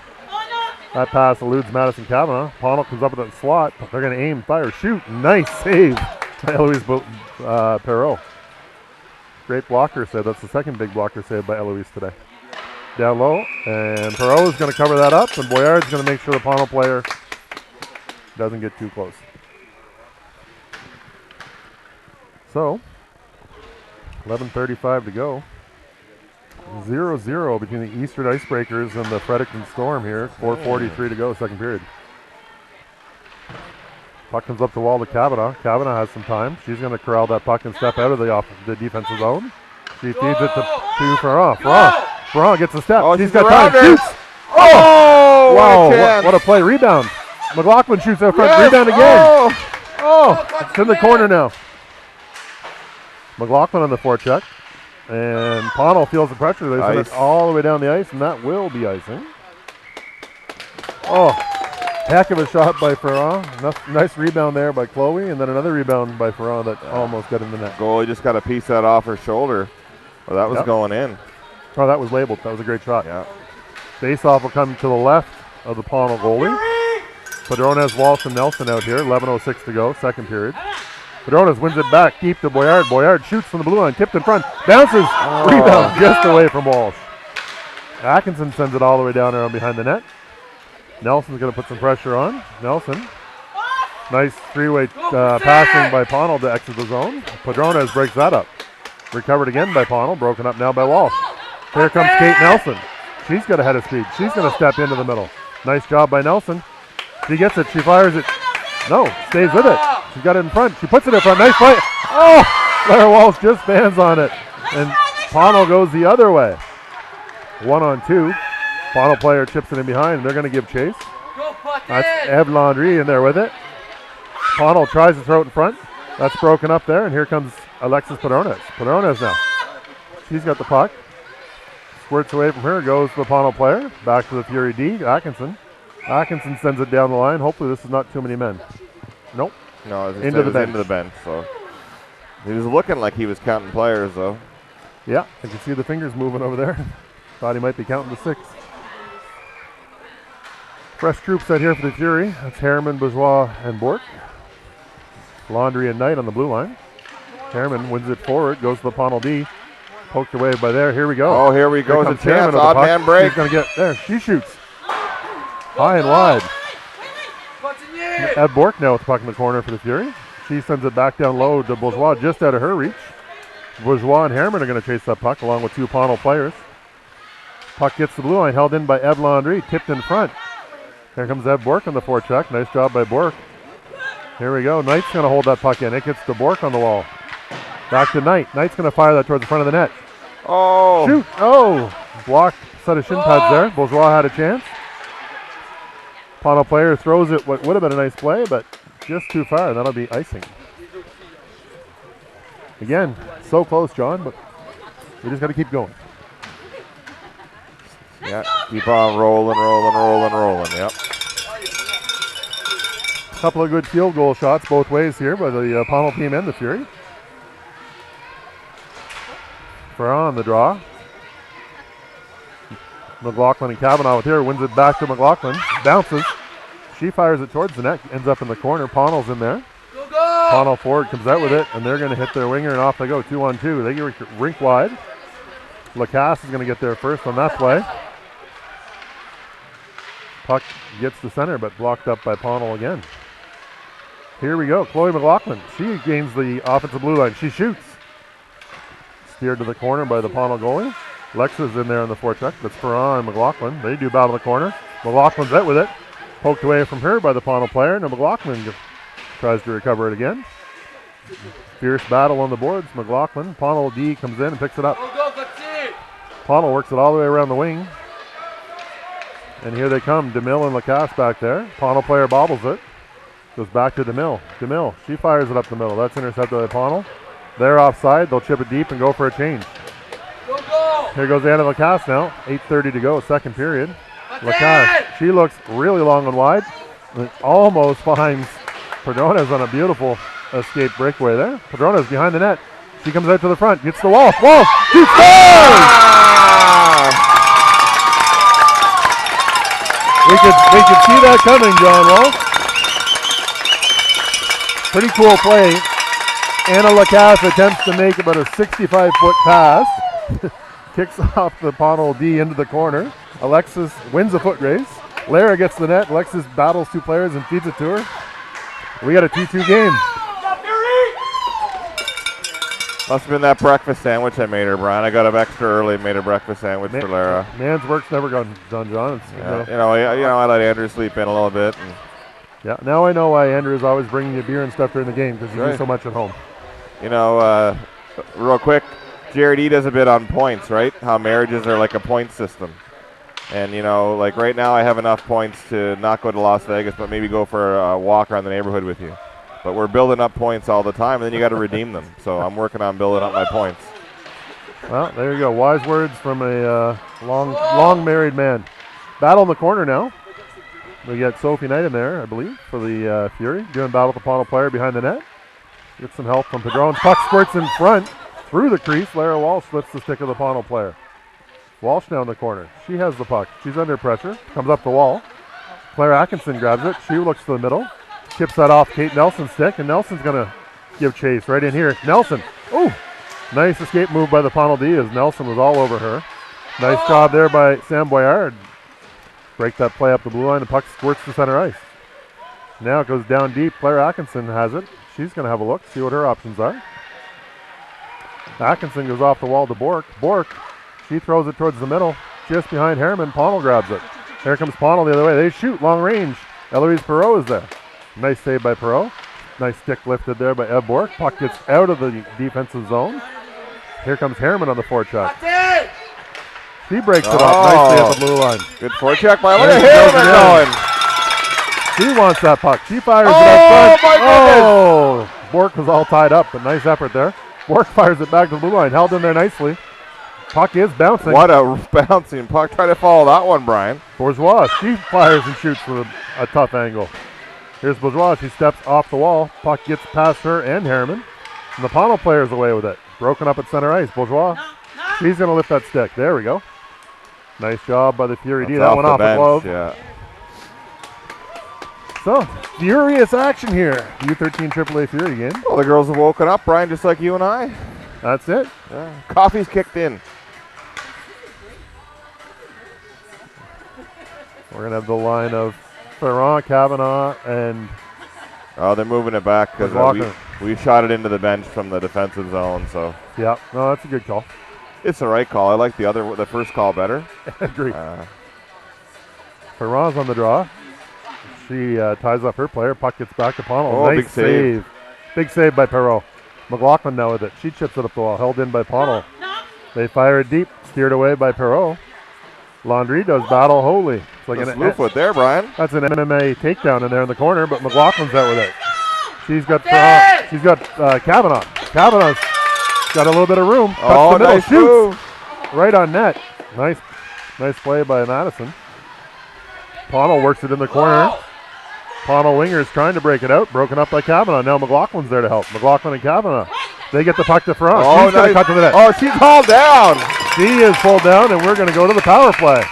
That pass eludes Madison Kavanaugh. Pownal comes up with that slot. They're going to aim, fire, shoot. Nice save by Eloise Perreault. Great blocker save. That's the second big blocker save by Eloise today. Down low, and Perreault is going to cover that up, and Boyard's going to make sure the Pownal player doesn't get too close. So, 11:35 to go. 0-0 between the Eastern Icebreakers and the Fredericton Storm here. 4:43 to go, second period. Puck comes up the wall to Kavanaugh. Kavanaugh has some time. She's going to corral that puck and step out of the defensive zone. She feeds it to Ferrand. Ferrand gets a step. Oh, she's got time. Shoots. Oh! Wow, what a play. Rebound. McLaughlin shoots out front. Yes. Rebound again. It's in the corner now. McLaughlin on the forecheck. And Pownal feels the pressure. They send it all the way down the ice, and that will be icing. Heck of a shot by Ferrand. Nice rebound there by Chloe, and then another rebound by Ferrand that almost got in the net. Goalie just got a piece that off her shoulder. Well, that was going in. Oh, that was labeled. That was a great shot. Yeah. Face-off will come to the left of the Pownal goalie. Pedrones, Walsh, and Nelson out here. 11:06 to go, second period. Pedrones wins it back deep to Boyard. Boyard shoots from the blue line, tipped in front, bounces, rebound just away from Walsh. Atkinson sends it all the way down around behind the net. Nelson's going to put some pressure on. Nelson. Nice three-way passing by Pownal to exit the zone. Pedrones breaks that up. Recovered again by Pownal, broken up now by Walsh. Here comes Kate Nelson. She's got a head of speed. She's going to step into the middle. Nice job by Nelson. She gets it. She fires it. No, stays with it. She's got it in front. She puts it in front. Nice play. Oh, Lara Walsh just bands on it. And Pownal goes the other way. 1-on-2. Pownal player chips it in behind. They're going to give chase. That's Eve Landry in there with it. Pownal tries to throw it in front. That's broken up there. And here comes Alexis Padrones. Padrones now. She's got the puck. Squirts away from her. Goes to the Pownal player. Back to the Fury D. Atkinson. Atkinson sends it down the line. Hopefully this is not too many men. Nope. No, it was into the bench. So he was looking like he was counting players, though. Yeah, I can see the fingers moving over there. Thought he might be counting to 6. Fresh troops out here for the Fury. That's Harriman, Bourgeois, and Bork. Laundry and Knight on the blue line. Harriman wins it forward. Goes to the Pownal D. Poked away by there. Here we go. Oh, here we go. It's a chance. Odd man break. She's going to get there. She shoots. High and wide. Ed Bork now with the puck in the corner for the Fury. She sends it back down low to Bourgeois, just out of her reach. Bourgeois and Harriman are going to chase that puck along with 2 Pownal players. Puck gets the blue line, held in by Eve Landry, tipped in front. Here comes Ed Bork on the forecheck. Nice job by Bork. Here we go. Knight's going to hold that puck in. It gets to Bork on the wall. Back to Knight. Knight's going to fire that towards the front of the net. Oh. Shoot. Oh. Blocked set of shin pads there. Bourgeois had a chance. Pownal player throws it, what would have been a nice play, but just too far. That'll be icing. Again, so close, John, but we just got to keep going. Yeah, keep on rolling. Yep. A couple of good field goal shots both ways here by the Pownal team and the Fury. Ferran on the draw. McLaughlin and Kavanaugh with here. Wins it back to McLaughlin. Bounces. She fires it towards the net. Ends up in the corner. Pownal's in there. Pownal forward comes out with it, and they're going to hit their winger, and off they go. 2-on-2. They get rink wide. Lacasse is going to get there first on that play. Puck gets to center, but blocked up by Pownal again. Here we go. Chloe McLaughlin. She gains the offensive blue line. She shoots. Steered to the corner by the Pownal goalie. Lexa's in there on the forecheck. That's Ferran and McLaughlin. They do battle the corner. McLaughlin's out with it. Poked away from her by the Pownal player. Now McLaughlin tries to recover it again. Fierce battle on the boards. McLaughlin. Pownal D comes in and picks it up. Pownal works it all the way around the wing. And here they come. DeMille and Lacasse back there. Pownal player bobbles it. Goes back to DeMille. DeMille, she fires it up the middle. That's intercepted by Pownal. They're offside. They'll chip it deep and go for a change. Here goes Anna Lacasse now. 8:30 to go, second period. Lacasse, she looks really long and wide. And almost finds Padrones on a beautiful escape breakaway there. Padrones behind the net. She comes out to the front, gets the wall. Wall! She scores! We could see that coming, John Walsh. Pretty cool play. Anna Lacasse attempts to make about a 65-foot pass. Kicks off the Pownal D into the corner. Alexis wins a foot race. Lara gets the net. Alexis battles 2 players and feeds it to her. We got a 2-2 game. Must have been that breakfast sandwich I made her, Brian. I got up extra early and made a breakfast sandwich for Lara. Man's work's never done, John. I let Andrew sleep in a little bit. And yeah, now I know why Andrew is always bringing you beer and stuff during the game, because you do so much at home. Real quick, Jared E does a bit on points, right? How marriages are like a point system. And, like right now I have enough points to not go to Las Vegas, but maybe go for a walk around the neighborhood with you. But we're building up points all the time, and then you got to redeem them. So I'm working on building up my points. Well, there you go. Wise words from a long married man. Battle in the corner now. We got Sophie Knight in there, I believe, for the Fury. Doing battle with the Pownal player behind the net. Gets some help from Padrones. Puck squirts in front. Through the crease, Lara Walsh slips the stick of the Pownal player. Walsh now in the corner. She has the puck. She's under pressure. Comes up the wall. Claire Atkinson grabs it. She looks to the middle. Chips that off Kate Nelson's stick, and Nelson's going to give chase right in here. Nelson. Oh, nice escape move by the Pownal D as Nelson was all over her. Nice job there by Sam Boyard. Break that play up the blue line. The puck squirts to center ice. Now it goes down deep. Claire Atkinson has it. She's going to have a look, see what her options are. Atkinson goes off the wall to Bork. Bork, she throws it towards the middle. just behind Harriman. Pownal grabs it. Here comes Pownal the other way. They shoot long range. Eloise Perreault is there. Nice save by Perreault. Nice stick lifted there by Ev Bork. Puck gets out of the defensive zone. Here comes Harriman on the forecheck. She breaks it up nicely at the blue line. Good forecheck by Harriman going. She wants that puck. She fires it My up front. goodness. Oh, Bork was all tied up, but nice effort there. Bork fires it back to the blue line. Held in there nicely. Puck is bouncing. What a bouncing puck. Try to follow that one, Brian. Bourgeois, she fires and shoots with a tough angle. Here's Bourgeois. She steps off the wall. Puck gets past her and Harriman. And the Pownal player's away with it. Broken up at center ice. Bourgeois. She's going to lift that stick. There we go. Nice job by the Fury D. That went off the glove. Yeah. So, furious action here. U13AAA Fury game. Well, the girls have woken up, Brian, just like you and I. That's it. Yeah. Coffee's kicked in. We're going to have the line of Ferrand, Kavanaugh, and... Oh, they're moving it back because we shot it into the bench from the defensive zone. So yeah, no, that's a good call. It's the right call. I like the first call better. Agreed. Ferrand's on the draw. She ties up her player. Puck gets back to Pownal. Oh, nice big save. Big save by Perreault. McLaughlin now with it. She chips it up the wall. Held in by Pownal. They fire it deep. Steered away by Perreault. Landry does battle Holy. It's like slew foot there, Brian. That's an MMA takedown in there in the corner, but McLaughlin's out with it. She's got Kavanaugh. Kavanaugh's got a little bit of room. Oh, nice move. Right on net. Nice play by Madison. Pownal works it in the corner. Pownal wingers trying to break it out. Broken up by Kavanaugh. Now McLaughlin's there to help. McLaughlin and Kavanaugh. They get the puck to front. Oh, she's going to cut to the net. Oh, she's hauled down. She is pulled down, and we're going to go to the power play.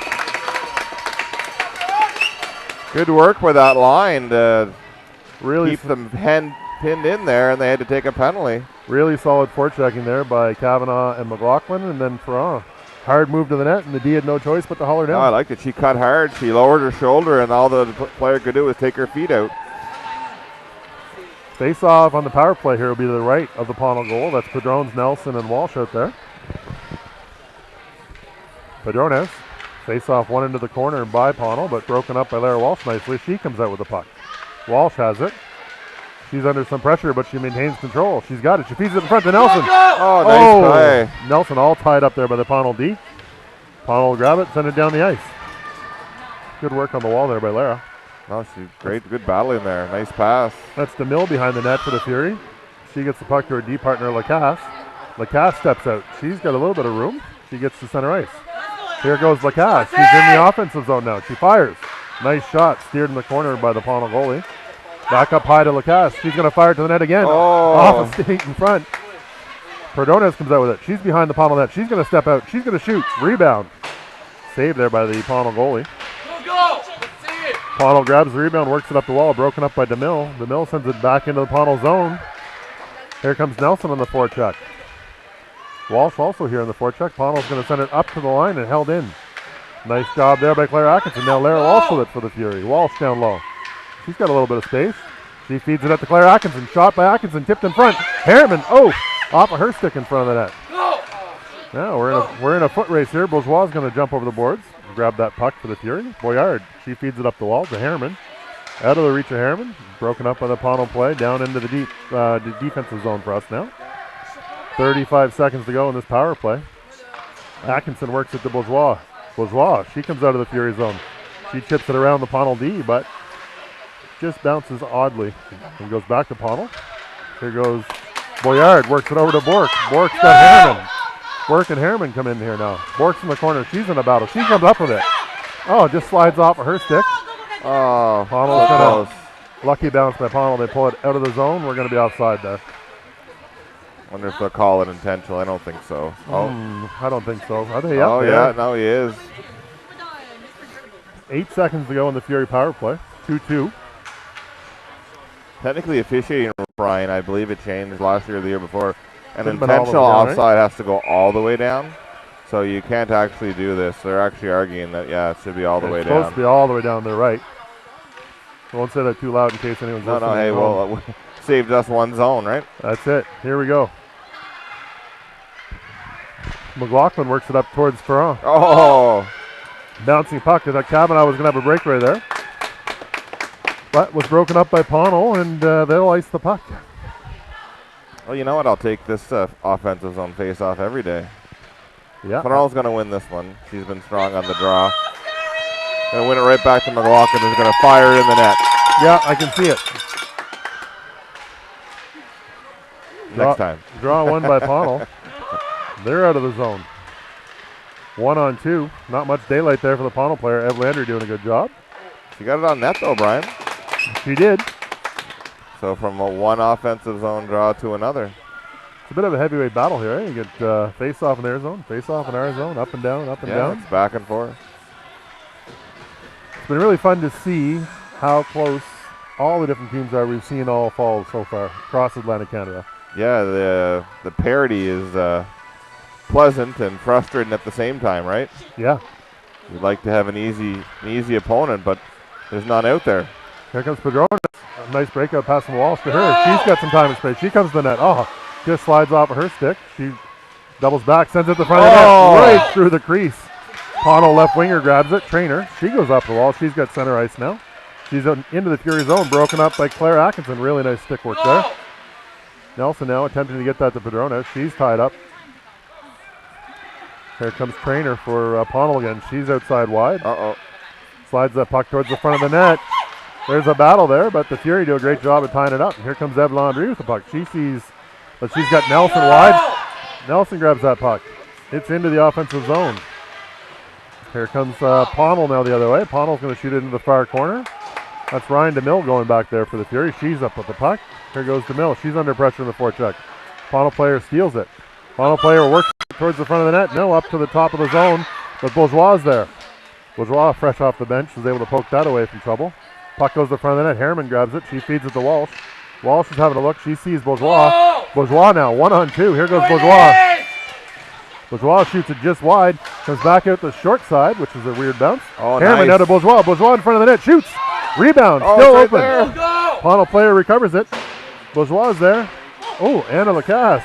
Good work by that line to really keep them pinned in there, and they had to take a penalty. Really solid forechecking there by Kavanaugh and McLaughlin, and then Ferrand. Hard move to the net, and the D had no choice but to haul her down. Oh, I liked it. She cut hard. She lowered her shoulder, and all the player could do was take her feet out. Face off on the power play here will be to the right of the Pownal goal. That's Padrones, Nelson, and Walsh out there. Padrones face off one into the corner by Pownal, but broken up by Lara Walsh nicely. She comes out with the puck. Walsh has it. She's under some pressure, but she maintains control. She's got it. She feeds it in front to Nelson. Oh, nice play. Nelson all tied up there by the Pownal D. Pownal will grab it, send it down the ice. Good work on the wall there by Lara. Oh, she's great. Good battle in there. Nice pass. That's DeMille behind the net for the Fury. She gets the puck to her D partner, Lacasse. Lacasse steps out. She's got a little bit of room. She gets to center ice. Here goes Lacasse. She's in the offensive zone now. She fires. Nice shot. Steered in the corner by the Pownal goalie. Back up high to Lacasse. She's going to fire to the net again. Off a skate in front. Perdones comes out with it. She's behind the Pownal net. She's going to step out. She's going to shoot. Rebound. Saved there by the Pownal goalie. Pownal grabs the rebound, works it up the wall. Broken up by DeMille. DeMille sends it back into the Pownal zone. Here comes Nelson on the forecheck. Walsh also here on the forecheck. Pownal's going to send it up to the line and held in. Nice job there by Claire Atkinson. Now Lara Walsh with it for the Fury. Walsh down low. She's got a little bit of space. She feeds it up to Claire Atkinson. Shot by Atkinson, tipped in front. Harriman, off of her stick in front of the net. Now we're in a foot race here. Bourgeois is going to jump over the boards, grab that puck for the Fury. Boyard, she feeds it up the wall to Harriman. Out of the reach of Harriman. Broken up by the Pownal play. Down into the defensive zone for us now. 35 seconds to go in this power play. Atkinson works it to Bourgeois. Bourgeois, she comes out of the Fury zone. She chips it around the Pownal D, but just bounces oddly and goes back to Pownal. Here goes Boyard, works it over to Bork. Bork's got Harriman. Bork and Harriman come in here now. Bork's in the corner. She's in a battle. She comes up with it. Oh, just slides off of her stick. Oh, Pownal's gonna lucky bounce by Pownal. They pull it out of the zone. We're going to be offside there. Wonder if they'll call it intentional. I don't think so. I don't think so. Are they? Oh, yeah, no, he is. 8 seconds to go in the Fury power play. 2-2. Technically officiating, Brian, I believe it changed last year or the year before. An Could've been intentional all the way down, offside has to go all the way down. So you can't actually do this. They're actually arguing that, it should be all the way It's down. supposed to be all the way down there, right. I won't say that too loud in case anyone's listening. No, hey, well, saved us one zone, right? That's it. Here we go. McLaughlin works it up towards Ferrand. Oh! Bouncing puck. I thought Kavanaugh was going to have a breakaway there. But was broken up by Pownal, and they'll ice the puck. Well, you know what? I'll take this offensive zone face-off every day. Yeah. Pownal's going to win this one. She's been strong on the draw. Going to win it right back to McLaughlin, who's going to fire it in the net. Yeah, I can see it. Next time. Draw one by Pownal. They're out of the zone. 1-on-2. Not much daylight there for the Pownal player. Ev Landry doing a good job. She got it on net, though, Brian. She did. So from a one offensive zone draw to another. It's a bit of a heavyweight battle here. Eh? You get face-off in their zone, face-off in our zone, up and down, up and down. It's back and forth. It's been really fun to see how close all the different teams are we've seen all fall so far across Atlantic Canada. Yeah, the parity is pleasant and frustrating at the same time, right? Yeah. You'd like to have an easy opponent, but there's none out there. Here comes Padrona. A nice breakout pass from Walsh to her. She's got some time and space. She comes to the net. Oh, just slides off of her stick. She doubles back, sends it to the front of the net, right through the crease. Pownal left winger grabs it. Trainer. She goes up the wall. She's got center ice now. She's into the Fury zone, broken up by Claire Atkinson. Really nice stick work there. Nelson now attempting to get that to Padrona. She's tied up. Here comes Trainer for Pownal again. She's outside wide. Slides that puck towards the front of the net. There's a battle there, but the Fury do a great job of tying it up. And here comes Ev Landry with the puck. She sees that she's got Nelson wide. Nelson grabs that puck. It's into the offensive zone. Here comes Pownal now the other way. Pownal's going to shoot it into the far corner. That's Ryan DeMille going back there for the Fury. She's up with the puck. Here goes DeMille. She's under pressure in the forecheck. Pownal player steals it. Pownal player works towards the front of the net. No, up to the top of the zone, but Bourgeois there. Bourgeois, fresh off the bench, was able to poke that away from trouble. Puck goes to the front of the net. Harriman grabs it. She feeds it to Walsh. Walsh is having a look. She sees Bourgeois. Bourgeois now, 1-on-2. Here goes Bourgeois. Bourgeois shoots it just wide. Comes back out the short side, which is a weird bounce. Harriman out to Bourgeois. Bourgeois in front of the net. Shoots. Rebound. Still open. Pownal player recovers it. Bourgeois is there. Oh, Anna Lacasse.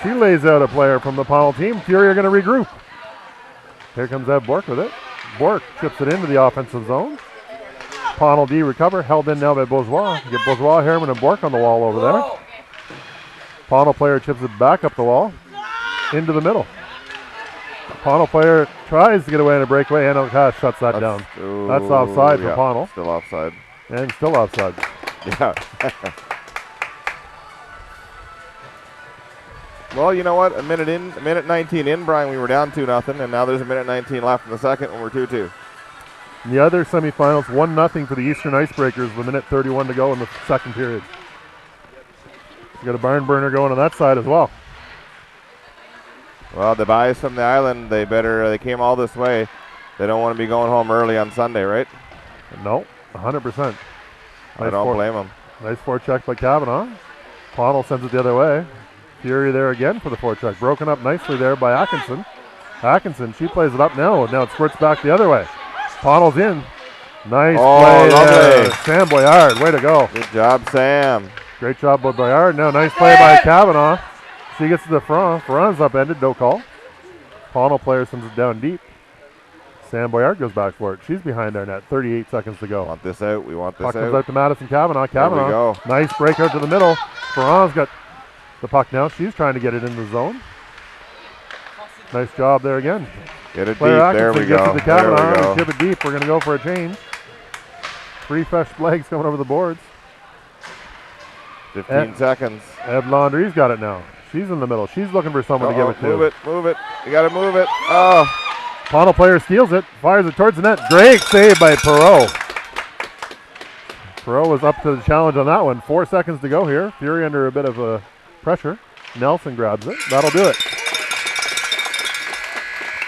She lays out a player from the Pownal team. Fury are going to regroup. Here comes Ev Bork with it. Bork chips it into the offensive zone. Pownal D recover. Held in now by Bourgeois. Get Bourgeois, Harriman, and Bork on the wall over there. Pownal player chips it back up the wall. Into the middle. Pownal player tries to get away in a breakaway. Anna Lacasse shuts that down. That's offside for Pownal. Still offside. And still offside. Yeah. Well, you know what? A minute 19 in, Brian, we were down 2-0, and now there's a minute 19 left in the second, and we're 2-2. In the other semifinals, 1-0 for the Eastern Icebreakers with a minute 31 to go in the second period. You got a barn burner going on that side as well. Well, the guys from the island, they came all this way. They don't want to be going home early on Sunday, right? No, 100%. I don't blame them. Nice forecheck by Kavanaugh. Pownal sends it the other way. Fury there again for the forecheck. Broken up nicely there by Atkinson. Atkinson, she plays it up now. Now it squirts back the other way. Pownal's in. Nice play there. Sam Boyard, way to go. Good job, Sam. Great job by Boyard. Now nice play by Kavanaugh. She gets to the front. Ferran's upended, no call. Pownal player sends it down deep. Sam Boyard goes back for it. She's behind our net. 38 seconds to go. Want this out. We want this puck out. Comes out to Madison Kavanaugh. There we go. Nice breakout to the middle. Ferran's got the puck now. She's trying to get it in the zone. Nice job there again. Get it Player deep. Atkinson There we gets go. it to Kavanaugh. Chip it deep. We're going to go for a change. 3 fresh legs coming over the boards. 15 seconds. Ev Landry's got it now. She's in the middle. She's looking for someone to give it to. Move it. You got to move it. Oh. Pownal player steals it. Fires it towards the net. Great save by Perreault. Perreault was up to the challenge on that one. 4 seconds to go here. Fury under a bit of pressure. Nelson grabs it. That'll do it.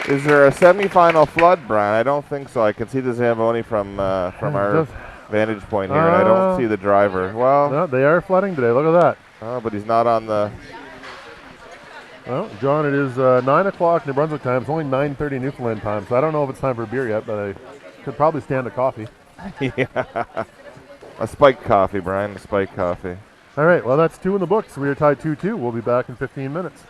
Is there a semifinal flood, Brian? I don't think so. I can see the Zamboni from our vantage point here, and I don't see the driver. Well, no, they are flooding today. Look at that. Oh, but he's not on the. Well, John, it is 9 o'clock New Brunswick time. It's only 9:30 Newfoundland time, so I don't know if it's time for a beer yet, but I could probably stand a coffee. Yeah. A spiked coffee, Brian. A spiked coffee. All right, well, that's 2 in the books. We are tied 2-2. We'll be back in 15 minutes.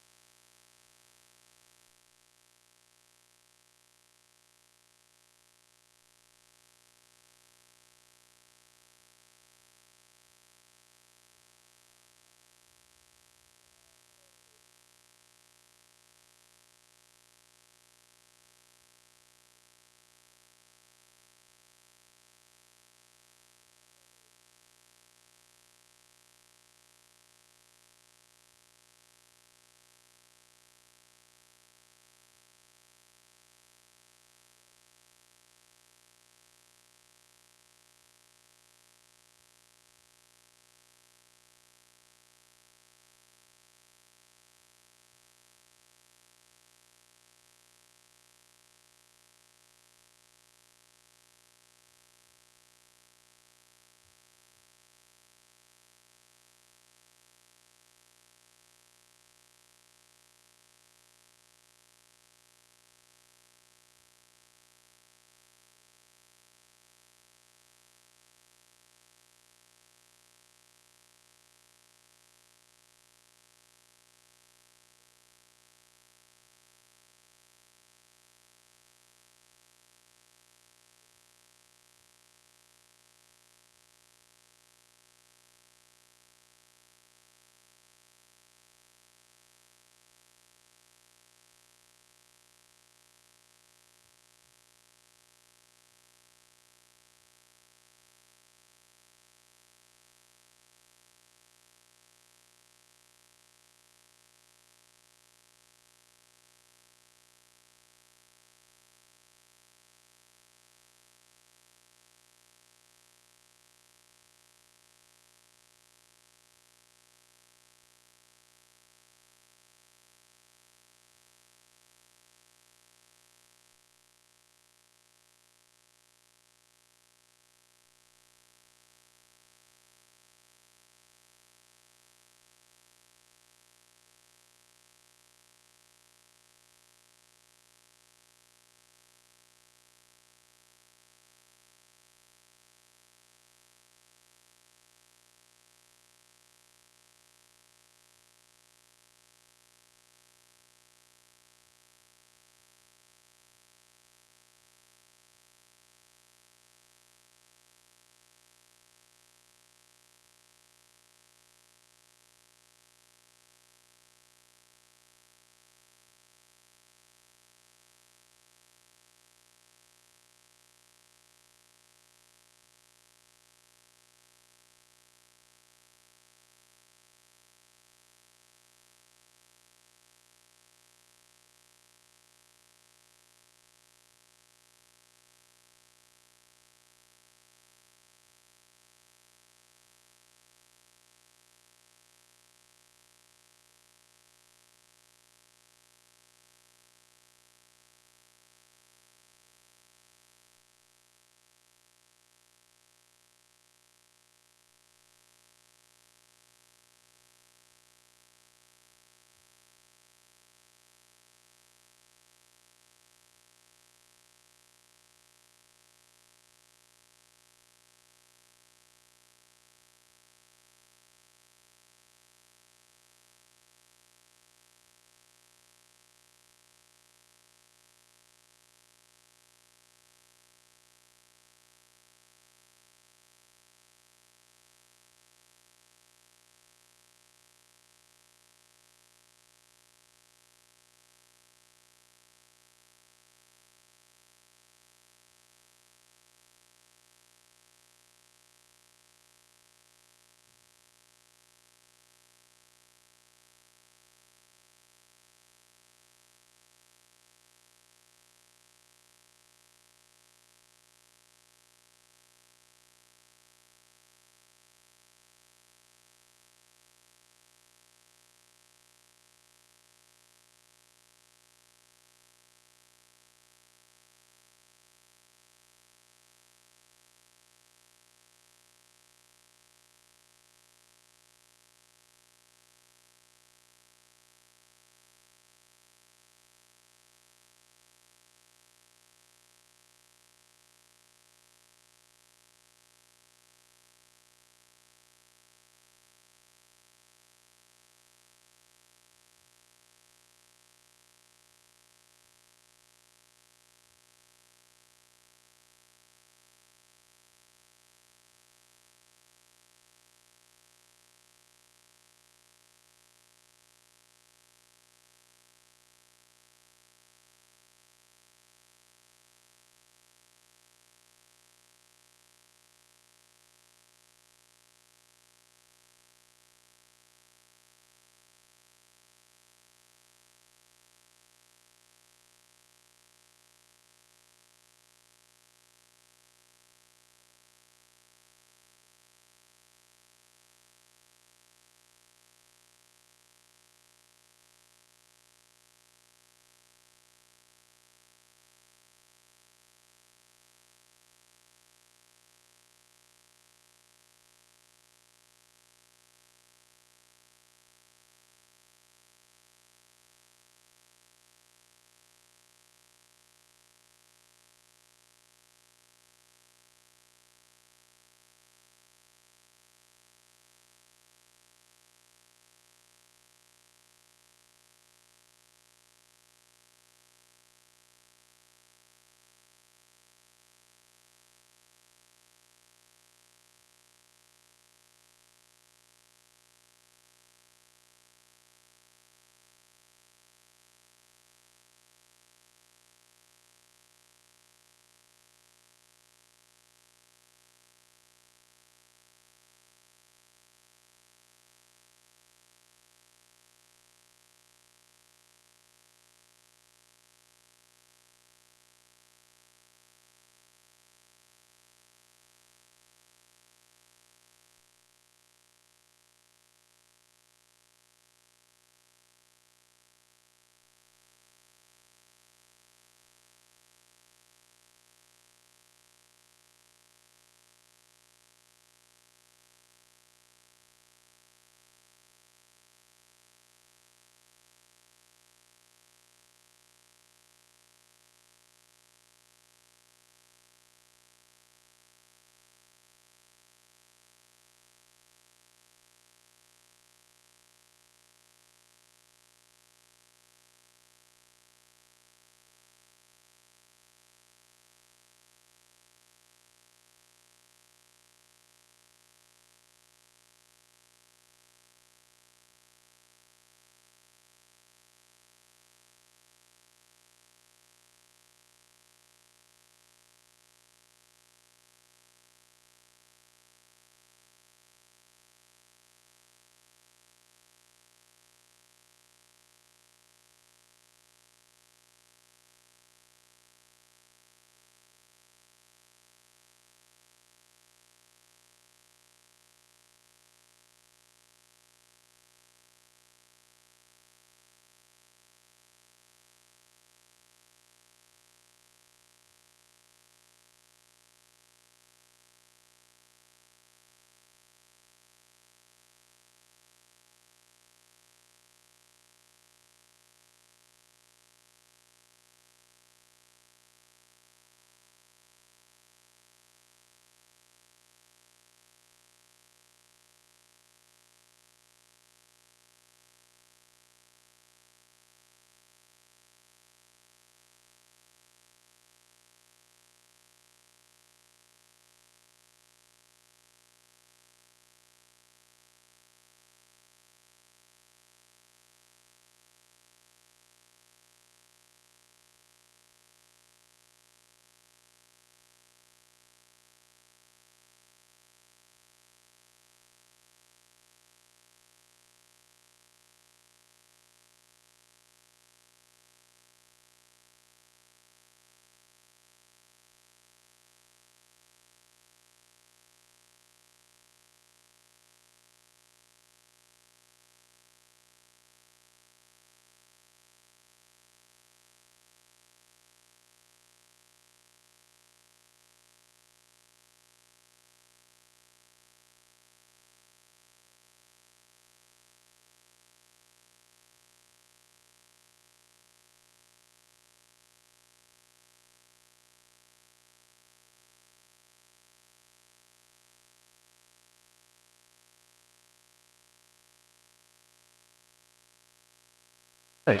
Hey.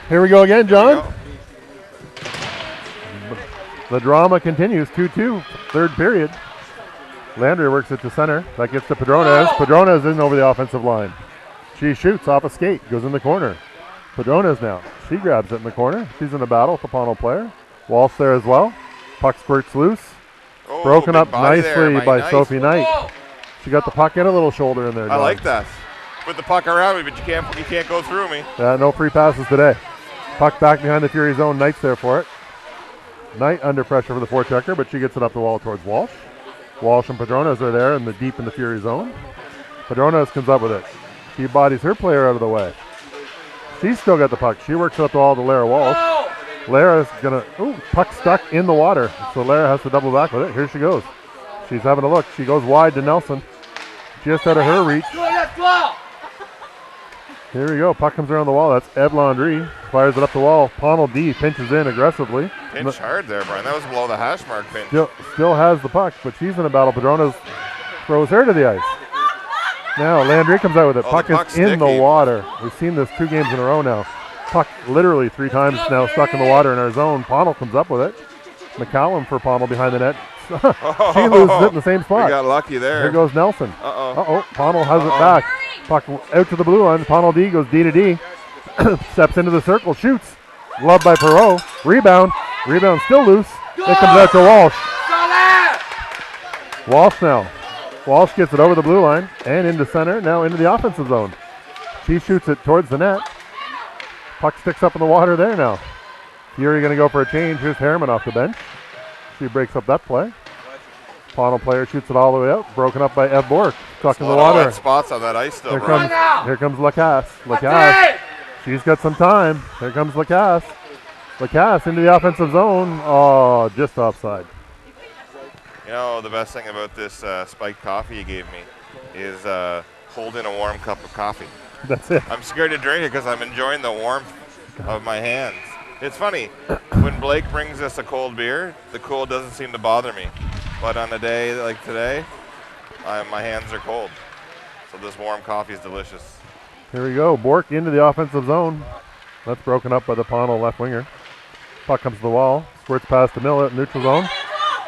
Here we go again, John. The drama continues. 2-2, third period. Landry works it to center. That gets to Padrones. Padrones in over the offensive line. She shoots off a skate, goes in the corner. Padrones now. She grabs it in the corner. She's in a battle with the Pownal player. Walsh there as well. Puck squirts loose. Broken up nicely by Sophie Knight. She got the puck and a little shoulder in there. I like that. Put the puck around me, but you can't go through me. Yeah, no free passes today. Puck back behind the Fury zone. Knight's there for it. Knight under pressure for the forechecker, but she gets it up the wall towards Walsh. Walsh and Padrones are there in the deep in the Fury zone. Padrones comes up with it. She bodies her player out of the way. She's still got the puck. She works up the wall to Lara Walsh. Lara's gonna, puck stuck in the water. So Lara has to double back with it. Here she goes. She's having a look. She goes wide to Nelson. Just out of her reach. Here we go. Puck comes around the wall. That's Ed Landry. Fires it up the wall. Pownal D pinches in aggressively. Pinch hard there, Brian. That was below the hash mark pinch. Still has the puck, but she's in a battle. Padrones throws her to the ice. Now Landry comes out with it. Puck is in the water. We've seen this 2 games in a row now. Puck literally 3 times now stuck in the water in our zone. Pownal comes up with it. McCallum for Pownal behind the net. She loses it in the same spot. We got lucky there. Here goes Nelson. Pownal has it back. Puck out to the blue line. Pownal D goes D to D. Steps into the circle. Shoots. Glove by Perot. Rebound. Rebound still loose. It comes out to Walsh. Walsh now. Walsh gets it over the blue line and into center. Now into the offensive zone. She shoots it towards the net. Puck sticks up in the water there now. Fury going to go for a change. Here's Harriman off the bench. She breaks up that play. Pownal player shoots it all the way out. Broken up by Ev Bork. Stuck in the water. Spots on that ice still. Here comes Lacasse. Lacasse. She's got some time. Here comes Lacasse. Lacasse into the offensive zone. Oh, just offside. You know, the best thing about this spiked coffee you gave me is holding a warm cup of coffee. That's it. I'm scared to drink it because I'm enjoying the warmth of my hands. It's funny, when Blake brings us a cold beer, the cold doesn't seem to bother me. But on a day like today, my hands are cold. So this warm coffee is delicious. Here we go. Bork into the offensive zone. That's broken up by the Pownal left winger. Puck comes to the wall. Squirts past the Millet, neutral zone.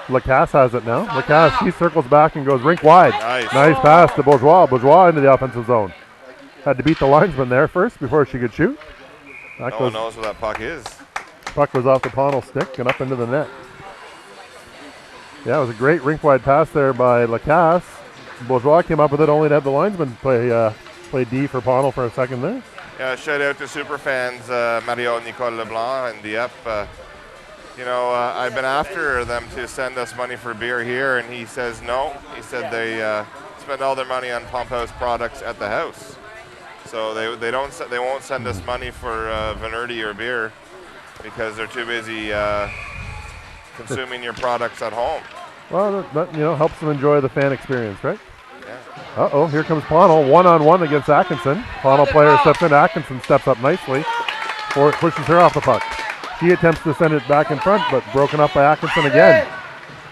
Lacasse has it now. Lacasse, she circles back and goes rink wide. Nice pass to Bourgeois. Bourgeois into the offensive zone. Had to beat the linesman there first before she could shoot. No one knows where that puck is. Puck was off the Pownal stick and up into the net. Yeah, it was a great rink-wide pass there by Lacasse. Bourgeois came up with it only to have the linesman play D for Pownal for a second there. Yeah, shout out to superfans Mario Nicole Leblanc and Dieppe. I've been after them to send us money for beer here, and he says no. He said they spend all their money on Pump House products at the house. So they won't send us money for Vinerdi or beer because they're too busy consuming your products at home. Well, that helps them enjoy the fan experience, right? Yeah. Here comes Pownal, one-on-one against Atkinson. Pownal player steps in. Atkinson steps up nicely. Pushes her off the puck. She attempts to send it back in front, but broken up by Atkinson again.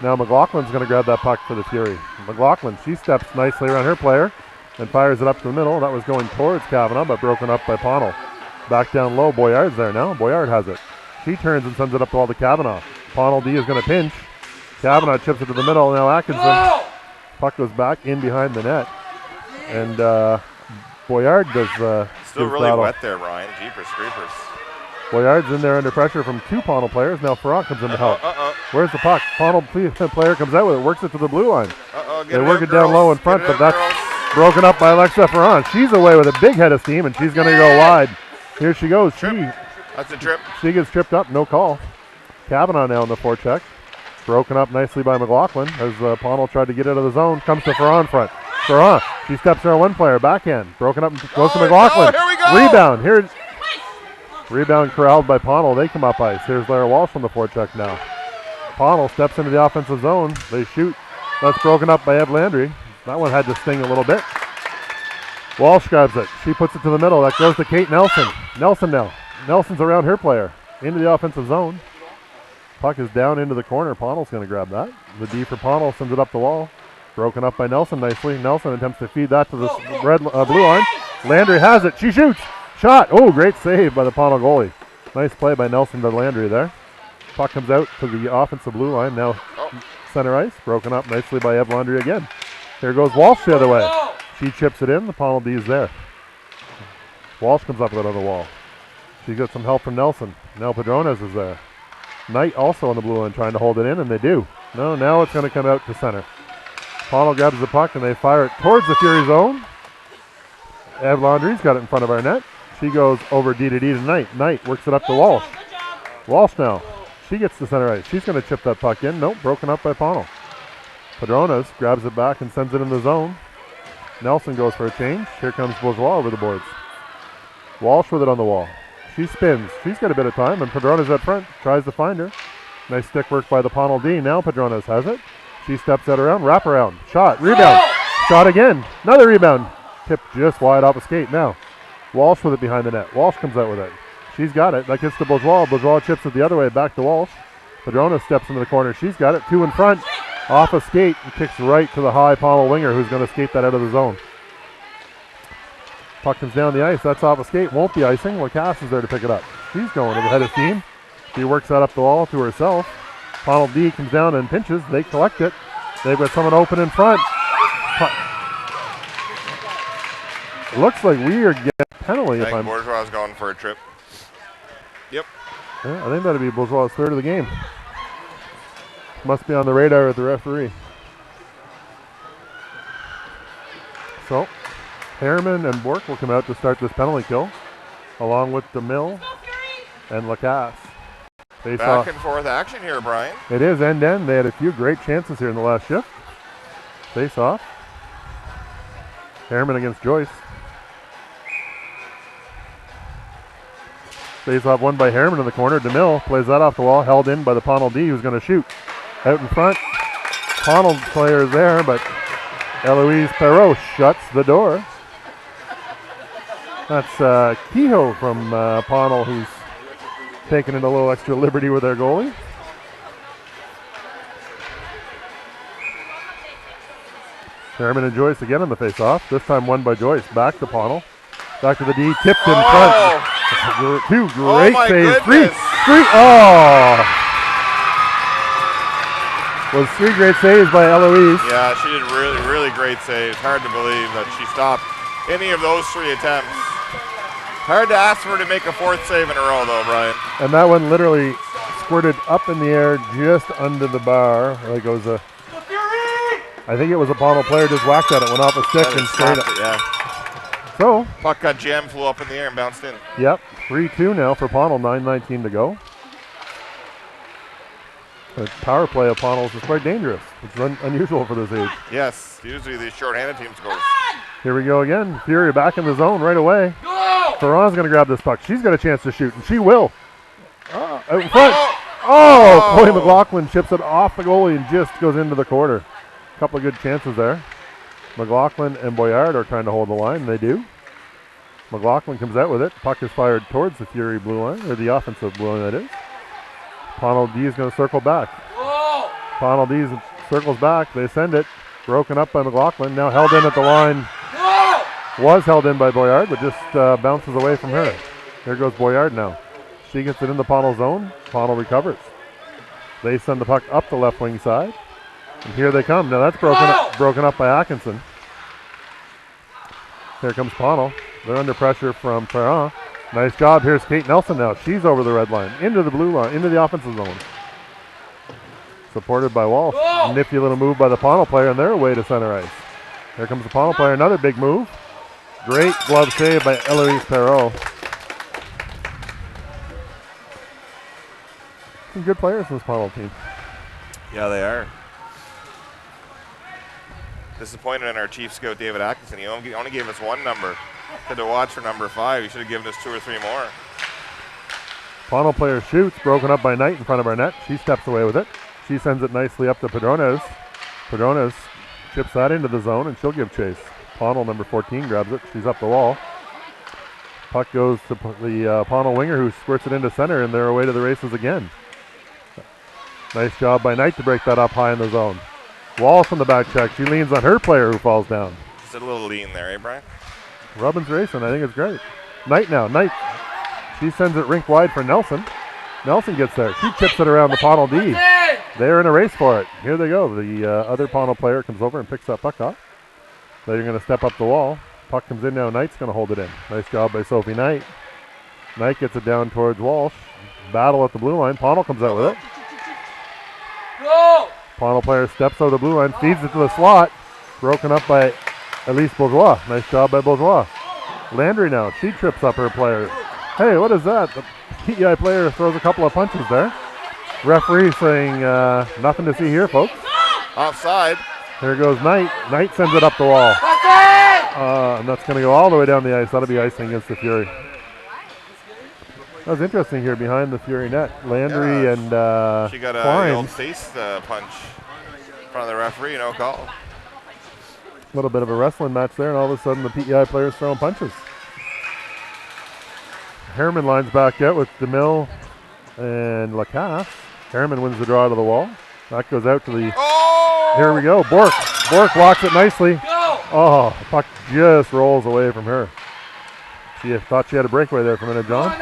Now McLaughlin's going to grab that puck for the Fury. McLaughlin, she steps nicely around her player and fires it up to the middle. That was going towards Kavanaugh, but broken up by Pownal. Back down low, Boyard's there now. Boyard has it. She turns and sends it up the wall to Kavanaugh. Pownal D is going to pinch. Kavanaugh chips it to the middle. Now Atkinson. Puck goes back in behind the net. And Boyard does still really battle. Wet there, Ryan. Jeepers creepers. Boyard's in there under pressure from 2 Pownal players. Now Farrar comes in to help. Where's the puck? Pownal player comes out with it, works it to the blue line. They work it down low in front, but that's broken up by Alexa Farrar. She's away with a big head of steam, and she's going to go wide. Here she goes. That's a trip. She gets tripped up, no call. Kavanaugh now in the forecheck. Broken up nicely by McLaughlin as Pownal tried to get out of the zone. Comes to Farrar in front. Farrar, she steps around one player, backhand. Broken up and goes to McLaughlin. Here we go. Rebound. Rebound corralled by Pownal. They come up ice. Here's Lara Walsh from the forecheck now. Pownal steps into the offensive zone. They shoot. That's broken up by Ev Landry. That one had to sting a little bit. Walsh grabs it. She puts it to the middle. That goes to Kate Nelson. Nelson now. Nelson's around her player. Into the offensive zone. Puck is down into the corner. Pownal's going to grab that. The D for Pownal sends it up the wall. Broken up by Nelson nicely. Nelson attempts to feed that to the blue line. Landry has it. She shoots. Shot. Oh, great save by the Pownal goalie. Nice play by Nelson Landry there. Puck comes out to the offensive blue line. Now center ice. Broken up nicely by Ev Landry again. Here goes Walsh the other way. She chips it in. The Pownal D is there. Walsh comes up with it on the wall. She gets some help from Nelson. Now Padrones is there. Knight also on the blue line trying to hold it in, and they do. No, now it's going to come out to center. Pownal grabs the puck, and they fire it towards the Fury zone. Ev Landry's got it in front of our net. She goes over D to Knight. Knight works it up to Walsh. Walsh now. She gets to center ice. She's going to chip that puck in. Nope, broken up by Pownal. Padrones grabs it back and sends it in the zone. Nelson goes for a change. Here comes Bourgeois over the boards. Walsh with it on the wall. She spins. She's got a bit of time, and Padrones up front tries to find her. Nice stick work by the Pownal D. Now Padrones has it. She steps out around, wrap around. Shot, rebound. Shot again. Another rebound. Tipped just wide off a skate. Now Walsh with it behind the net. Walsh comes out with it. She's got it. That gets to Bourgeois. Bourgeois chips it the other way back to Walsh. Padrones steps into the corner. She's got it. Two in front. Off a skate and kicks right to the high Pownal winger who's going to skate that out of the zone. Puck comes down the ice. That's off a skate. Won't be icing. Lacasse is there to pick it up. She's going to the head of steam. She works that up the wall to herself. Pownal D comes down and pinches. They collect it. They've got someone open in front. It looks like we are getting a penalty. I think Bourgeois is going for a trip. Yep. Yeah, I think that'd be Bourgeois' third of the game. Must be on the radar of the referee. So, Harriman and Bork will come out to start this penalty kill, along with DeMille and Lacasse. Back and forth action here, Brian. It is end-end. They had a few great chances here in the last shift. Face off. Harriman against Joyce. Face off won by Harriman in the corner. DeMille plays that off the wall, held in by the Pownal D, who's going to shoot. Out in front. Pownal player is there, but Eloise Perrault shuts the door. That's Kehoe from Pownal, who's taking it a little extra liberty with their goalie. Harriman and Joyce again on the face-off. This time won by Joyce. Back to Pownal. Back to the D. Tipped in front. Two great saves. Three. Was three great saves by Eloise. Yeah, she did really, really great saves. Hard to believe that she stopped any of those three attempts. Hard to ask for her to make a fourth save in a row, though, Brian. And that one literally squirted up in the air just under the bar. Like it was I think it was a Pownal player just whacked at it, went off a stick and straight up. Yeah. So. Puck got jammed, flew up in the air and bounced in. Yep, 3-2 now for Pownal, 9:19 to go. The power play of Pownal's is quite dangerous. It's unusual for this age. Yes, usually these short-handed teams go. Here we go again. Fury back in the zone right away. Ferran's going to grab this puck. She's got a chance to shoot, and she will. Out in front. Chloe McLaughlin chips it off the goalie and just goes into the corner. A couple of good chances there. McLaughlin and Boyard are trying to hold the line, and they do. McLaughlin comes out with it. Puck is fired towards the Fury blue line, or the offensive blue line, that is. Pownal D is going to circle back. Pownal D circles back. They send it. Broken up by McLaughlin. Now held in at the line. Was held in by Boyard, but just bounces away from her. Here goes Boyard now. She gets it in the Pownal zone. Pownal recovers. They send the puck up the left wing side. And here they come. Now that's broken up by Atkinson. Here comes Pownal. They're under pressure from Ferrand. Nice job. Here's Kate Nelson now. She's over the red line, into the blue line, into the offensive zone. Supported by Walsh. Nifty little move by the Pownal player on their way to center ice. Here comes the Pownal player. Another big move. Great glove save by Eloise Perrault. Some good players in this Pownal team. Yeah, they are. Disappointed in our chief scout, David Atkinson. He only gave us one number. Had to watch for number 5. He should have given us 2 or 3 more. Pownal player shoots, broken up by Knight in front of our net. She steps away with it. She sends it nicely up to Padrones. Padrones chips that into the zone, and she'll give chase. Pownal, number 14, grabs it. She's up the wall. Puck goes to the Pownal winger, who squirts it into center, and they're away to the races again. Nice job by Knight to break that up high in the zone. Walsh from the back check. She leans on her player, who falls down. Just a little lean there, eh, Brian? Robbins racing. I think it's great. Knight now. Knight. She sends it rink wide for Nelson. Nelson gets there. She chips it around the Pownal D. They're in a race for it. Here they go. The other Pownal player comes over and picks that puck up. They're going to step up the wall. Puck comes in now. Knight's going to hold it in. Nice job by Sophie Knight. Knight gets it down towards Walsh. Battle at the blue line. Pownal comes out with it. Pownal player steps out of the blue line, feeds it to the slot. Broken up by Elise Bourgeois. Nice job by Bourgeois. Landry now. She trips up her player. Hey, what is that? The PEI player throws a couple of punches there. Referee saying nothing to see here, folks. Offside. Here goes Knight. Knight sends it up the wall. And that's going to go all the way down the ice. That'll be icing against the Fury. That was interesting here behind the Fury net. Landry and she got Klein. a old face punch in front of the referee, no call. A little bit of a wrestling match there, and all of a sudden the PEI players throwing punches. Harriman lines back out with DeMille and Lacasse. Harriman wins the draw to the wall. That goes out to the... Oh! Here we go. Bork. Bork walks it nicely. Oh, the puck just rolls away from her. She thought she had a breakaway there for a minute, John.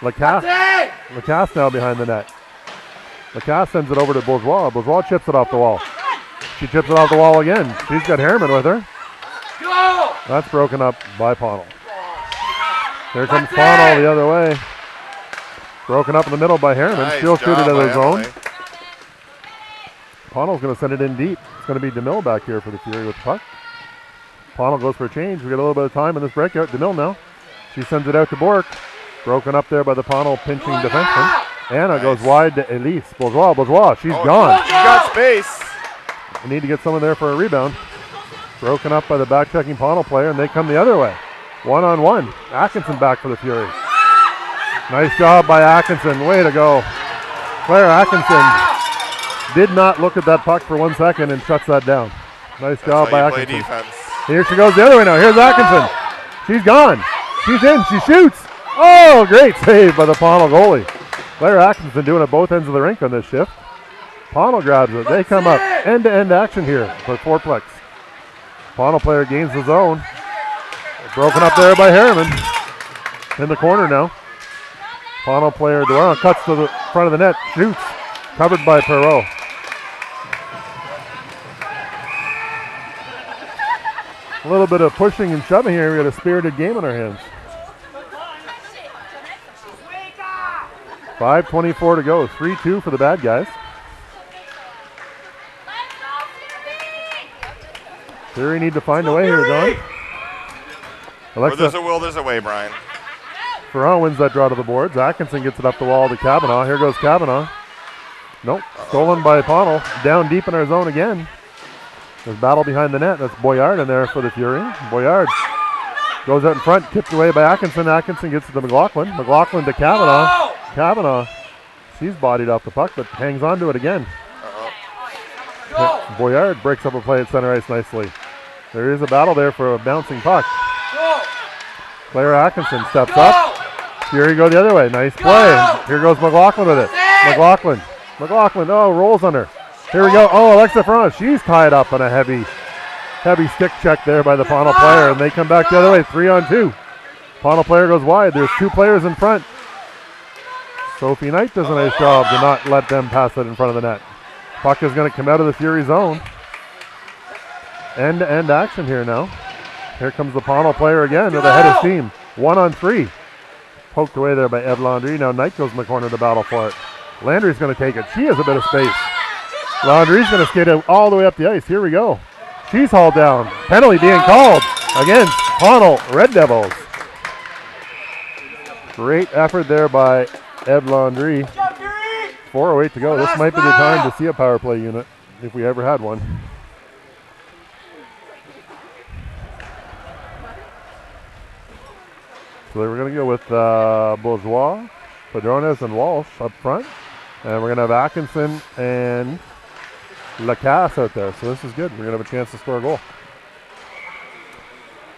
Lacasse now behind the net. Lacasse sends it over to Bourgeois. Bourgeois chips it off the wall. She chips it off the wall again. She's got Harriman with her. That's broken up by Pownal. Here comes Pownal the other way. Broken up in the middle by Harriman. Nice She'll shoot it out of the zone. Emily. Pownal's going to send it in deep. It's going to be DeMille back here for the Fury with the puck. Pownal goes for a change. We got a little bit of time in this breakout. DeMille now. She sends it out to Bork. Broken up there by the Pownal pinching defenseman. Anna goes wide to Elise. Bourgeois. She's gone. She got space. We need to get someone there for a rebound. Broken up by the back-checking Pownal player, and they come the other way. One-on-one. Atkinson back for the Fury. Nice job by Atkinson. Way to go. Claire Atkinson did not look at that puck for 1 second and shuts that down. Nice job by Atkinson. Defense. Here she goes the other way now. Here's Atkinson. She's gone. She's in. She shoots. Oh, great save by the Pownal goalie. Claire Atkinson doing it both ends of the rink on this shift. Pownal grabs it. They come up. End-to-end action here for fourplex. Pownal player gains the zone. Broken up there by Harriman. In the corner now. Pownal player Duran cuts to the front of the net. Shoots. Covered by Perreault. A little bit of pushing and shoving here. We got a spirited game on our hands. 5:24 to go. 3-2 for the bad guys. Fury need to find a way here, Don. Where there's a will, there's a way, Brian. Ferrand wins that draw to the boards. Atkinson gets it up the wall to Kavanaugh. Here goes Kavanaugh. Nope. Stolen by Pownal. Down deep in our zone again. There's battle behind the net. That's Boyard in there for the Fury. Boyard goes out in front, tipped away by Atkinson. Atkinson gets it to McLaughlin. McLaughlin to Kavanaugh. Kavanaugh, she's bodied off the puck, but hangs on to it again. Boyard breaks up a play at center ice nicely. There is a battle there for a bouncing puck. Claire Atkinson steps up. Fury go the other way. Nice play. Here goes McLaughlin with it. McLaughlin, oh, rolls on her. Here we go. Oh, Alexa Ferrand, she's tied up on a heavy stick check there by the Pownal player, and they come back the other way, 3-on-2. Pownal player goes wide. There's two players in front. Sophie Knight does a nice job to not let them pass it in front of the net. Puck is going to come out of the Fury zone. End-to-end action here now. Here comes the Pownal player again with the head of steam. 1-on-3. Poked away there by Ed Landry. Now Knight goes in the corner to battle for it. Landry's going to take it. She has a bit of space. Landry's going to skate it all the way up the ice. Here we go. She's hauled down. Penalty being called against Pownal Red Devils. Great effort there by Ed Landry. 4:08 to go. This might be the time to see a power play unit if we ever had one. So we're going to go with Bourgeois, Padrones, and Walsh up front. And we're going to have Atkinson and Lacasse out there. So this is good. We're going to have a chance to score a goal.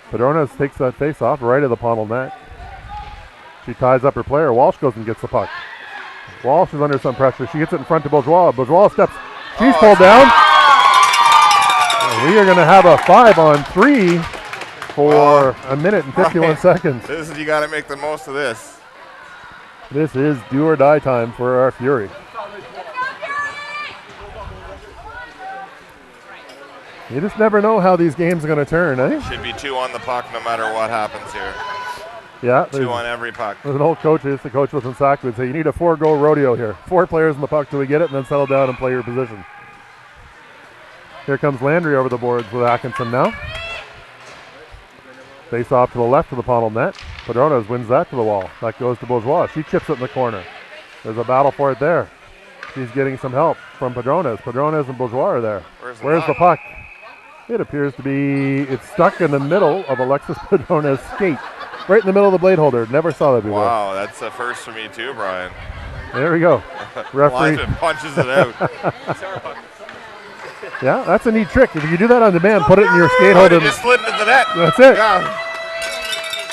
Padrones takes that face off right of the Pownal net. She ties up her player. Walsh goes and gets the puck. Walsh is under some pressure. She gets it in front to Bourgeois. Bourgeois steps. She's pulled down. And we are going to have a 5-on-3 for a minute and 51 seconds. This is, you got to make the most of this. This is do or die time for our Fury. You just never know how these games are going to turn, eh? Should be 2 on the puck no matter what happens here. Yeah. 2 on every puck. There's an old coach, the coach with Sack would say, you need a 4-goal rodeo here. 4 players in the puck till we get it, and then settle down and play your position. Here comes Landry over the boards with Atkinson now. Face off to the left of the Pownal net. Padrones wins that to the wall. That goes to Bourgeois. She chips it in the corner. There's a battle for it there. She's getting some help from Padrones. Padrones and Bourgeois are there. Where's the puck? It appears to be, it's stuck in the middle of Alexis Padrones' skate. Right in the middle of the blade holder. Never saw that before. Wow, that's a first for me too, Brian. There we go. Referee punches it out. Yeah, that's a neat trick. If you do that on demand, put it in your skate holder. Just slid into the net. That's it. Yeah.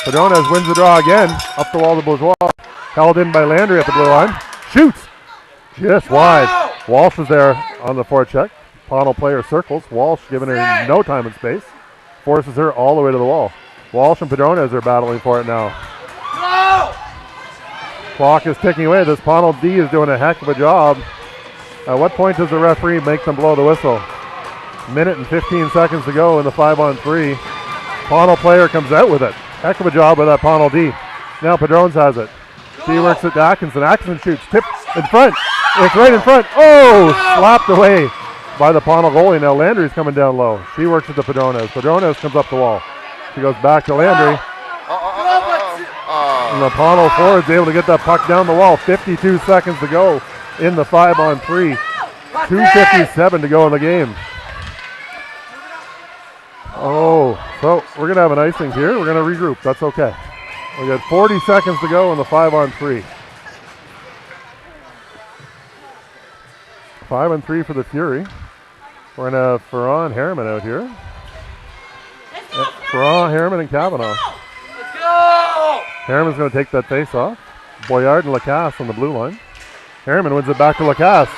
Padrones wins the draw again. Up the wall to Bourgeois. Held in by Landry at the blue line. Shoots. Just wide. Walsh is there on the forecheck. Pownal player circles. Walsh giving her no time and space. Forces her all the way to the wall. Walsh and Padrones are battling for it now. Clock is ticking away. This Pownal D is doing a heck of a job. At what point does the referee make them blow the whistle? Minute and 15 seconds to go in the 5-on-3. Pownal player comes out with it. Heck of a job by that Pownal D. Now Padrones has it. She works it to Atkinson. Atkinson shoots. Tip in front. It's right in front. Oh, slapped away by the Pownal goalie. Now Landry's coming down low. She works it to Padrones. Padrones comes up the wall. She goes back to Landry. And the Pownal forward is able to get that puck down the wall. 52 seconds to go in the 5-on-3. 2:57 to go in the game. Oh, so we're going to have an icing here. We're going to regroup. That's okay. We got 40 seconds to go in the 5-on-3. 5-on-3 for the Fury. We're going to have Ferran Harriman out here. Ferran, Harriman, and Kavanaugh. Harriman's going to take that face off. Boyard and Lacasse on the blue line. Harriman wins it back to Lacasse.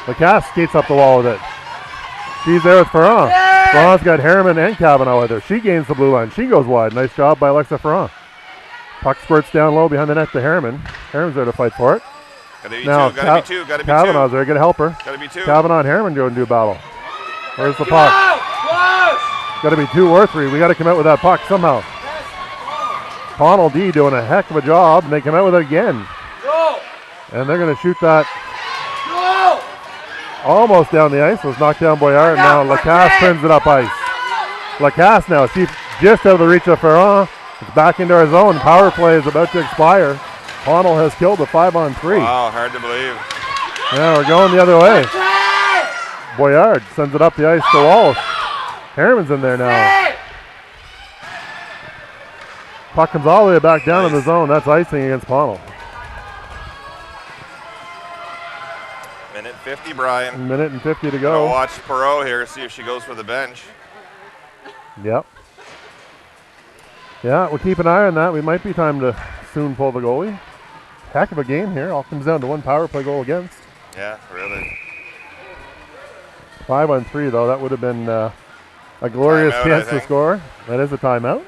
Lacasse skates up the wall with it. She's there with Ferran. Ferran's got Harriman and Kavanaugh with her. She gains the blue line. She goes wide. Nice job by Alexa Ferran. Puck squirts down low behind the net to Harriman. Harriman's there to fight for it. Gotta be two. Kavanaugh's there. Gotta help her. Gotta be 2. Kavanaugh and Harriman go and do battle. Where's the puck? Gotta be 2 or 3. We gotta come out with that puck somehow. Pownal D doing a heck of a job, and they come out with it again. And they're gonna shoot that almost down the ice. It was knocked down Boyard, and now Lacasse turns it up ice. Lacasse now, she's just out of the reach of Ferran. It's back into our zone. Power play is about to expire. Pownal has killed the 5-on-3. Wow, hard to believe. Yeah, we're going the other way. Boyard sends it up the ice to Walsh. Harriman's in there now. Puck comes all the way back down in the zone. That's icing against Pownal. Minute 50, Brian. Minute and 50 to go. We'll watch Perot here, see if she goes for the bench. Yep. Yeah, we'll keep an eye on that. We might be time to soon pull the goalie. Heck of a game here. All comes down to one power play goal against. Yeah, really. 5-on-3 though. That would have been a glorious chance to score. That is a timeout.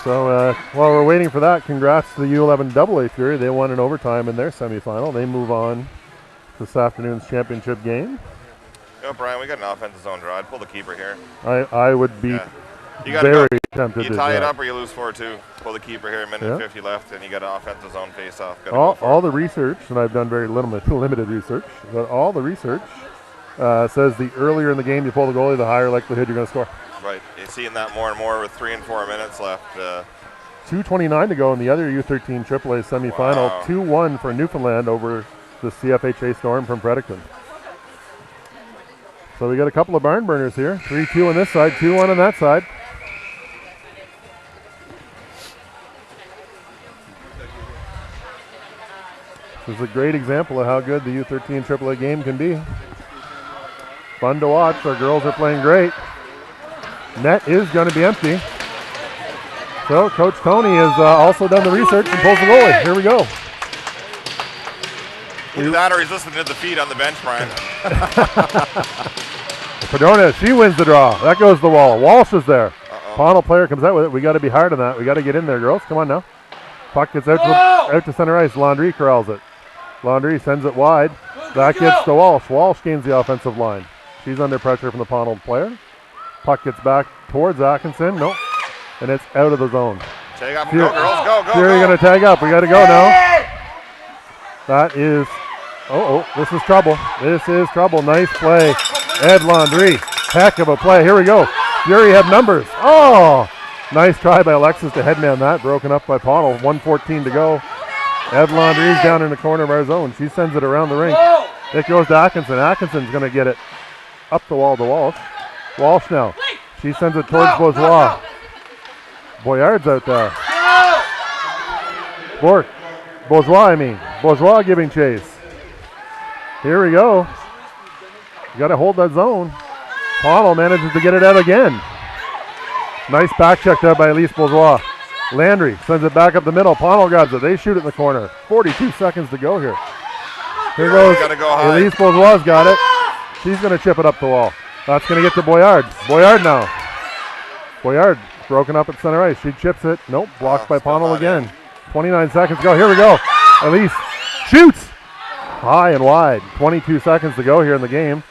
So while we're waiting for that, congrats to the U13AAA Fury. They won in overtime in their semifinal. They move on to this afternoon's championship game. Yo, Brian, we got an offensive zone draw. I'd pull the keeper here. I would be You very tempted to You tie it up or you lose 4-2. Pull the keeper here, minute 50 left, and you got an offensive zone face-off. All the research, and I've done very limited research, but all the research says the earlier in the game you pull the goalie, the higher likelihood you're going to score. Right. You're seeing that more and more with 3 and 4 minutes left. 2:29 to go in the other U13AAA semifinal. Wow. 2-1 for Newfoundland over the CFHA Storm from Fredericton. So we got a couple of barn burners here. 3-2 on this side, 2-1 on that side. This is a great example of how good the U13AAA game can be. Fun to watch. Our girls are playing great. Net is going to be empty. So Coach Tony has also done the research and pulls the goalie. Here we go. Either that or he's listening to the feed on the bench, Brian. Padrona, she wins the draw. That goes to the wall. Walsh is there. Pownal player comes out with it. We got to be hard on that. We got to get in there, girls. Come on now. Puck gets out to center ice. Landry corrals it. Landry sends it wide. That gets to Walsh. Walsh gains the offensive line. She's under pressure from the Pownal player. Puck gets back towards Atkinson. Nope. And it's out of the zone. Tag up and go, girls. Go. Fury going to tag up. We got to go now. That is, this is trouble. This is trouble. Nice play. Ed Landry. Heck of a play. Here we go. Fury have numbers. Oh, nice try by Alexis to headman that. Broken up by Pownal. 1:14 to go. Ed Landry's down in the corner of our zone. She sends it around the rink. It goes to Atkinson. Atkinson's going to get it up the wall to Walsh. Walsh now. She sends it towards Bourgeois. Boyard's out there. Bourgeois giving chase. Here we go. You got to hold that zone. Pownal manages to get it out again. Nice back check there by Elise Bourgeois. Landry sends it back up the middle. Pownal grabs it. They shoot it in the corner. 42 seconds to go here. Here goes Elise Bourgeois got it. She's going to chip it up the wall. That's going to get to Boyard. Boyard now. Boyard broken up at center ice. She chips it. Nope. Blocked by Pownal again. 29 seconds to go. Here we go. Elise shoots. High and wide. 22 seconds to go here in the game.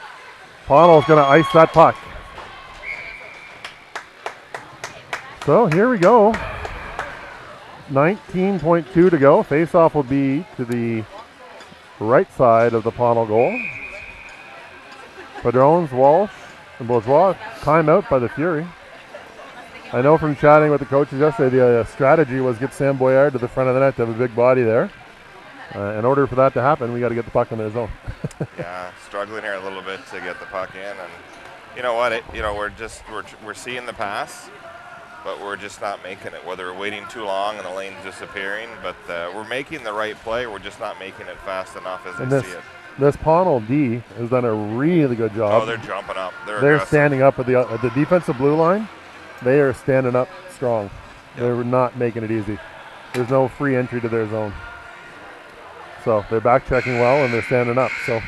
Pownal's going to ice that puck. So here we go. 19.2 to go. Face-off will be to the right side of the Pownal goal. Padrones, Walsh, and Bourgeois timeout by the Fury. I know from chatting with the coaches yesterday, the strategy was get Sam Boyard to the front of the net to have a big body there. In order for that to happen, we got to get the puck in their zone. Yeah, struggling here a little bit to get the puck in, and you know what? We're seeing the pass, but we're just not making it. Whether we're waiting too long and the lane's disappearing, but we're making the right play. We're just not making it fast enough as they see it. This Pownal D has done a really good job. Oh, they're jumping up. They're standing up at the defensive blue line. They are standing up strong. Yep. They're not making it easy. There's no free entry to their zone. So they're back checking well and they're standing up. So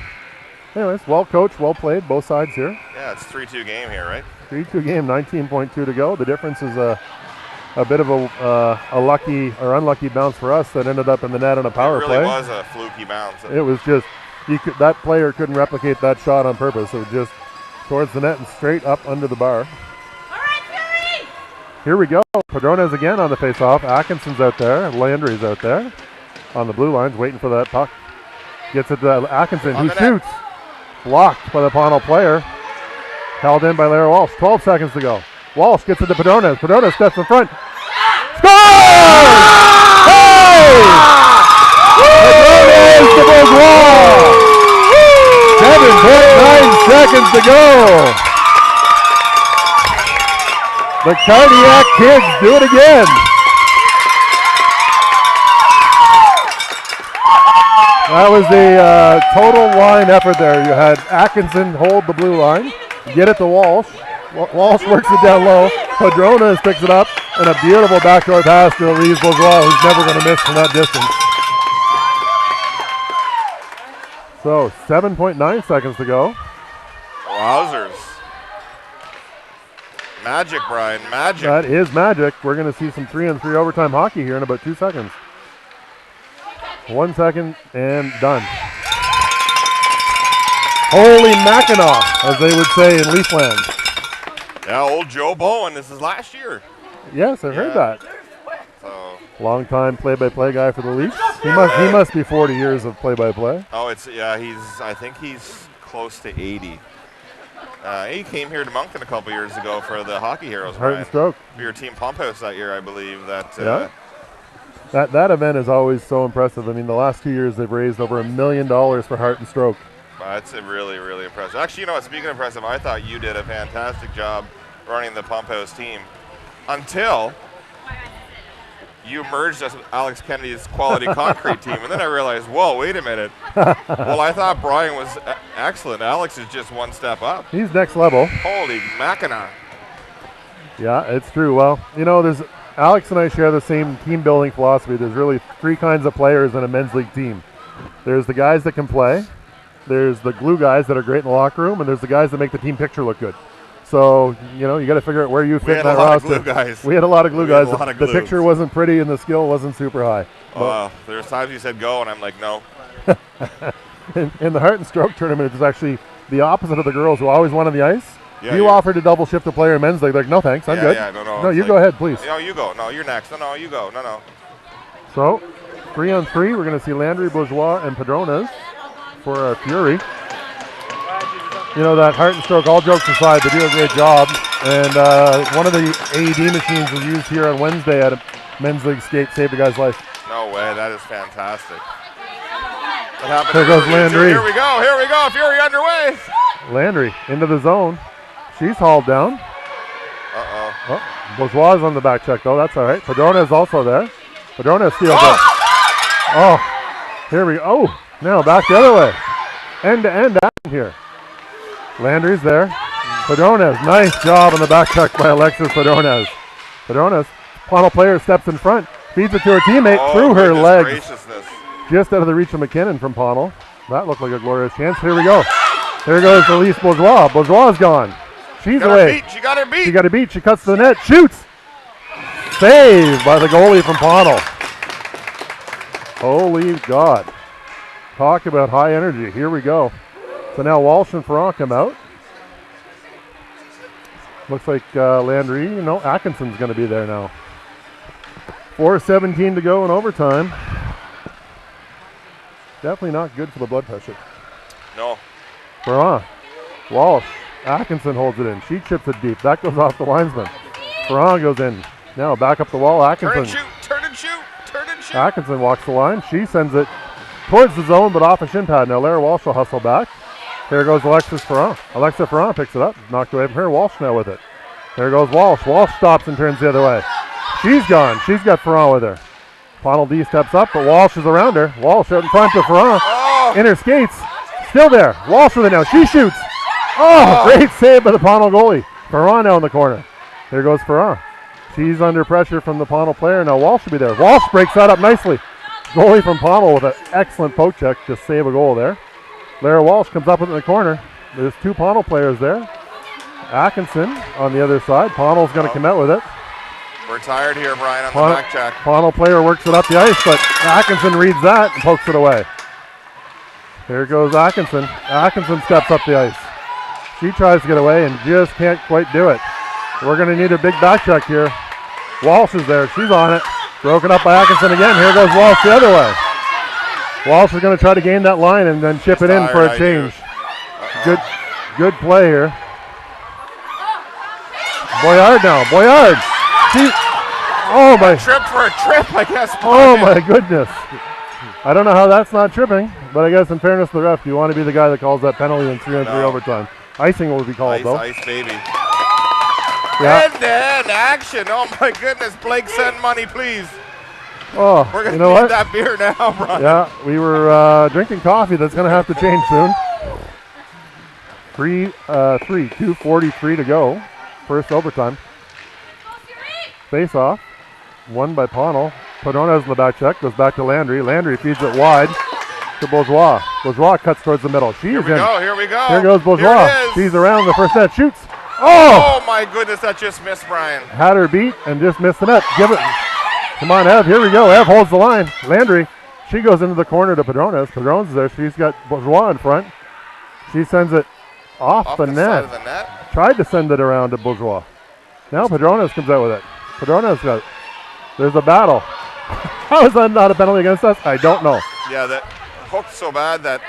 anyways, well coached, well played, both sides here. Yeah, it's 3-2 game here, right? 3-2 game, 19.2 to go. The difference is a bit of a lucky or unlucky bounce for us that ended up in the net on a power play. It really was a fluky bounce. It was just, that player couldn't replicate that shot on purpose. It was just towards the net and straight up under the bar. All right, Fury! Here we go. Padrona's again on the face-off. Atkinson's out there. Landry's out there on the blue lines waiting for that puck. Gets it to Atkinson, who shoots. Blocked by the Pownal player. Held in by Lara Walsh. 12 seconds to go. Walsh gets it to Padrona. Padrona steps in front. Scores! Hey! Padrona is to Bourgeois. 7.9 seconds to go. The Cardiac Kids do it again. That was the total line effort there. You had Atkinson hold the blue line, get it to Walsh. Walsh works it down low. Padrona picks it up, and a beautiful backdoor pass to Elise Bourgeois, who's never going to miss from that distance. So 7.9 seconds to go. Wowzers. Magic, Brian, magic. That is magic. We're going to see some 3-on-3 overtime hockey here in about 2 seconds. 1 second and done. Holy Mackinac, as they would say in Leafland. Yeah, old Joe Bowen. This is last year. Yes, I've heard that. So long-time play-by-play guy for the Leafs. He must be 40 years of play-by-play. Oh, I think he's close to 80. He came here to Moncton a couple years ago for the Hockey Heroes. Heart and Stroke. For your team Pump House that year, I believe. Yeah. That event is always so impressive. I mean, the last 2 years they've raised over $1 million for Heart and Stroke. That's really, really impressive. Actually, you know what? Speaking of impressive, I thought you did a fantastic job running the Pump House team until you merged us with Alex Kennedy's Quality Concrete team, and then I realized, whoa, wait a minute. Well, I thought Brian was excellent. Alex is just one step up. He's next level. Holy Mackinac. Yeah, it's true. Well, you know, Alex and I share the same team building philosophy. There's really 3 kinds of players in a men's league team. There's the guys that can play, There's the glue guys that are great in the locker room, and there's the guys that make the team picture look good. So, you know, you got to figure out where you fit in that roster. We had a lot of glue guys. The picture wasn't pretty and the skill wasn't super high. There's times you said go, and I'm like, no. in the Heart and Stroke tournament, it's actually the opposite of the girls who always won on the ice. Yeah, you offered to double shift a player in men's league. Like, no thanks, I'm good. Yeah, no. No, you go ahead, please. No, you go. No, you're next. No, you go. No. So, 3-on-3, we're going to see Landry, Bourgeois, and Padrones for Fury. You know, that Heart and Stroke, all jokes aside, they do a great job. And one of the AED machines was used here on Wednesday at a men's league skate, saved a guy's life. No way, that is fantastic. There goes Landry. Here we go. Fury underway. Landry into the zone. She's hauled down. Uh-oh. Oh, Bourgeois is on the back check, though. That's all right. Padrona is also there. Padrona steals it. Oh, here we go. Oh, now back the other way. End-to-end action here. Landry's there. Padrones, nice job on the back check by Alexis Padrones. Padrones, Pownal player steps in front, feeds it to her teammate through her legs. Just out of the reach of McKinnon from Pownal. That looked like a glorious chance. Here we go. Here goes Elise Bourgeois. Bourgeois is gone. She's away. She got her beat. She got her beat. She cuts to the net. Shoots. Saved by the goalie from Pownal. Holy God. Talk about high energy. Here we go. So now Walsh and Ferrand come out. Looks like Landry, Atkinson's going to be there now. 4:17 to go in overtime. Definitely not good for the blood pressure. No. Ferrand, Walsh, Atkinson holds it in. She chips it deep. That goes off the linesman. Ferrand goes in. Now back up the wall. Atkinson. Turn and shoot. Atkinson walks the line. She sends it towards the zone, but off a shin pad. Now Lara Walsh will hustle back. Here goes Alexis Ferrand. Alexa Ferrand picks it up. Knocked away from her. Walsh now with it. There goes Walsh. Walsh stops and turns the other way. She's gone. She's got Ferrand with her. Pownal D steps up, but Walsh is around her. Walsh out in front of Ferrand. In her skates. Still there. Walsh with it now. She shoots. Great save by the Pownal goalie. Ferrand now in the corner. Here goes Ferrand. She's under pressure from the Pownal player. Now Walsh should be there. Walsh breaks that up nicely. Goalie from Pownal with an excellent poke check to save a goal there. Lara Walsh comes up with it in the corner. There's two Pownal players there. Atkinson on the other side. Pownal's going to come out with it. We're tired here, Brian, on the back check. Pownal player works it up the ice, but Atkinson reads that and pokes it away. Here goes Atkinson. Atkinson steps up the ice. She tries to get away and just can't quite do it. We're going to need a big back check here. Walsh is there. She's on it. Broken up by Atkinson again. Here goes Walsh the other way. Walsh is going to try to gain that line and then chip it in for a change. Good play here. Boyard now. Boyard. Trip for a trip, I guess. Oh my goodness. I don't know how that's not tripping, but I guess in fairness to the ref, you want to be the guy that calls that penalty in 3-on-3 overtime. Icing will be called though. Ice, baby. Yeah. End-to-end action. Oh my goodness. Blake, send money, please. Oh, we're going to need that beer now, Brian. Yeah, we were drinking coffee. That's going to have to change soon. 2:43 to go. First overtime. Face off. Won by Pownal. Padrones in the back check. Goes back to Landry. Landry feeds it wide to Bourgeois. Bourgeois cuts towards the middle. Here we go. Here goes Bourgeois. She's around the first net. Shoots. Oh my goodness, that just missed, Brian. Had her beat and just missed the net. Give it. Come on, Ev. Here we go. Ev holds the line. Landry. She goes into the corner to Padrones. Padrones is there. She's got Bourgeois in front. She sends it off the net. Side of the net. Tried to send it around to Bourgeois. Now Padrones comes out with it. Padrones got it. There's a battle. How is that not a penalty against us? I don't know. Yeah, that hooked so bad that.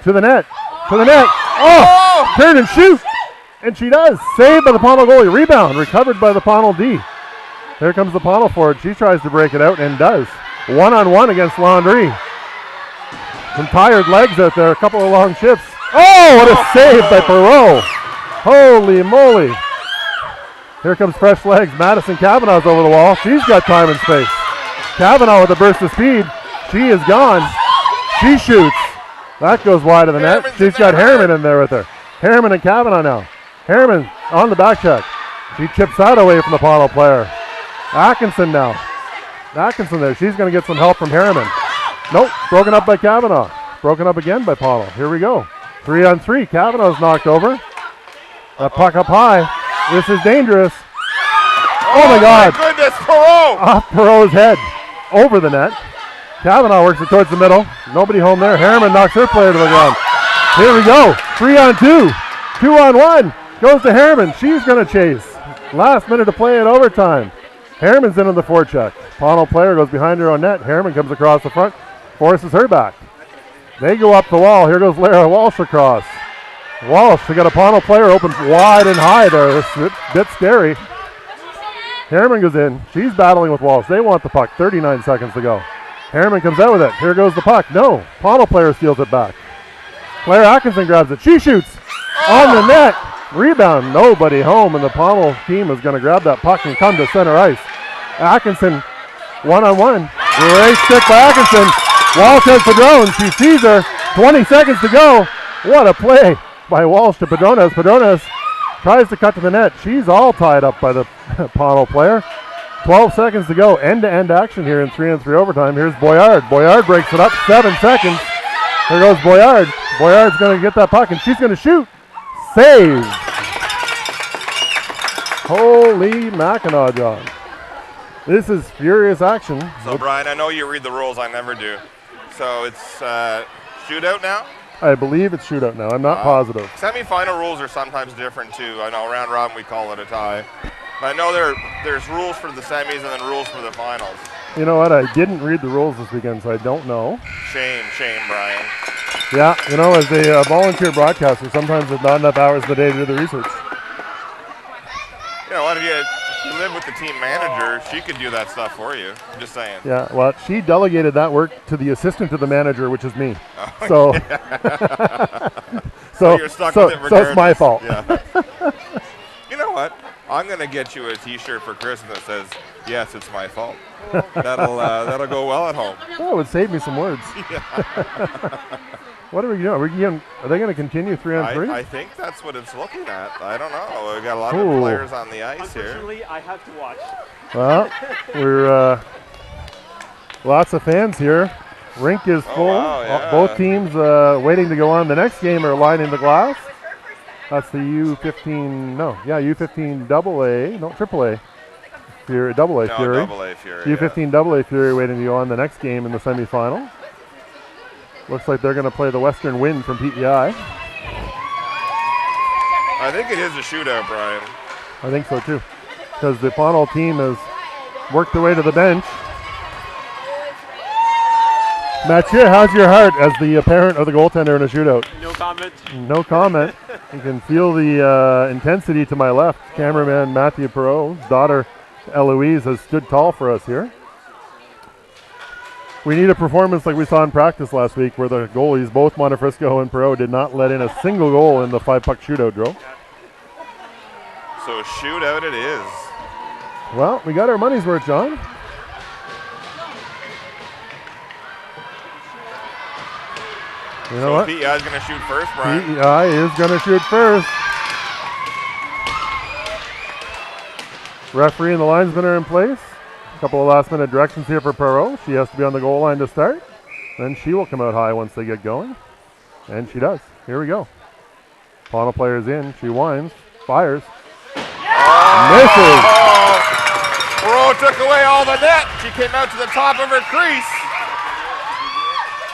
To the net. Oh! Turn and shoot. And she does. Saved by the Pownal goalie. Rebound. Recovered by the Pownal D. Here comes the Pownal forward. She tries to break it out and does. 1-on-1 against Landry. Some tired legs out there. A couple of long shifts. Oh, what a save by Perreault. Holy moly. Here comes fresh legs. Madison Kavanaugh's over the wall. She's got time and space. Kavanaugh with a burst of speed. She is gone. She shoots. That goes wide of the net. She's got Harriman in there with her. Harriman and Kavanaugh now. Harriman on the back check. She chips that away from the Pownal player. Atkinson now. Atkinson there. She's going to get some help from Harriman. Nope. Broken up by Kavanaugh. broken up again by Pownal. Here we go. 3-on-3. Kavanaugh's knocked over. That puck up high. This is dangerous. Oh my God. My goodness, Perot! Off Perot's head. Over the net. Kavanaugh works it towards the middle. Nobody home there. Harriman knocks her player to the ground. Here we go. 3-on-2. 2-on-1. Goes to Harriman. She's going to chase. Last minute to play in overtime. Harriman's in on the forecheck. Pownal player goes behind her own net. Harriman comes across the front. Forces her back. They go up the wall. Here goes Lara Walsh across. Walsh, they got a Pownal player open wide and high there. It's a bit scary. Harriman goes in. She's battling with Walsh. They want the puck. 39 seconds to go. Harriman comes out with it. Here goes the puck. No. Pownal player steals it back. Claire Atkinson grabs it. She shoots. On the net. Rebound. Nobody home, and the Pownal team is going to grab that puck and come to center ice. Atkinson, one-on-one. Great stick by Atkinson. Walsh has Padron. She sees her. 20 seconds to go. What a play by Walsh to Padrones. Padrones tries to cut to the net. She's all tied up by the Pownal player. 12 seconds to go. End-to-end action here in 3-on-3 overtime. Here's Boyard. Boyard breaks it up. 7 seconds. Here goes Boyard. Boyard's going to get that puck, and she's going to shoot. Save. Holy Mackinac, John. This is furious action. So, Brian, I know you read the rules. I never do. So it's shootout now? I believe it's shootout now. I'm not positive. Semi-final rules are sometimes different, too. I know round robin we call it a tie. But I know there's rules for the semis and then rules for the finals. You know what? I didn't read the rules this weekend, so I don't know. Shame, Brian. Yeah, you know, as a volunteer broadcaster, sometimes there's not enough hours in the day to do the research. You know what? If you live with the team manager, she could do that stuff for you. I'm just saying. Yeah, well, she delegated that work to the assistant to the manager, which is me. Oh, so, so you're stuck with it regardless. So it's my fault. Yeah. You know what? I'm gonna get you a T-shirt for Christmas that says, "Yes, it's my fault." That'll go well at home. Oh, it would save me some words. What are we doing? Are they going to continue 3-on-3? I think that's what it's looking at. I don't know. We've got a lot of players on the ice here. Unfortunately, I have to watch. Well, we're lots of fans here. Rink is full. Wow, yeah. Both teams waiting to go on. The next game are lining the glass. That's the U13 AAA. No, AAA. Fury, AA Fury. AA Fury. U13 AA Fury waiting to go on the next game in the semifinal. Looks like they're going to play the Western Wind from PEI. I think it is a shootout, Brian. I think so too, because the Pownal team has worked their way to the bench. Mathieu, how's your heart as the parent of the goaltender in a shootout? No comment. No comment. You can feel the intensity to my left. Cameraman Matthew Perot's daughter Eloise has stood tall for us here. We need a performance like we saw in practice last week where the goalies, both Montefrisco and Perot, did not let in a single goal in the 5-puck shootout drill. So shootout it is. Well, we got our money's worth, John. You know what? PEI is going to shoot first, Brian. PEI is going to shoot first. Referee and the linesmen are in place. A couple of last-minute directions here for Perot. She has to be on the goal line to start. Then she will come out high once they get going. And she does. Here we go. Pownal player's in. She winds. Fires. Misses. Perot took away all the net. She came out to the top of her crease.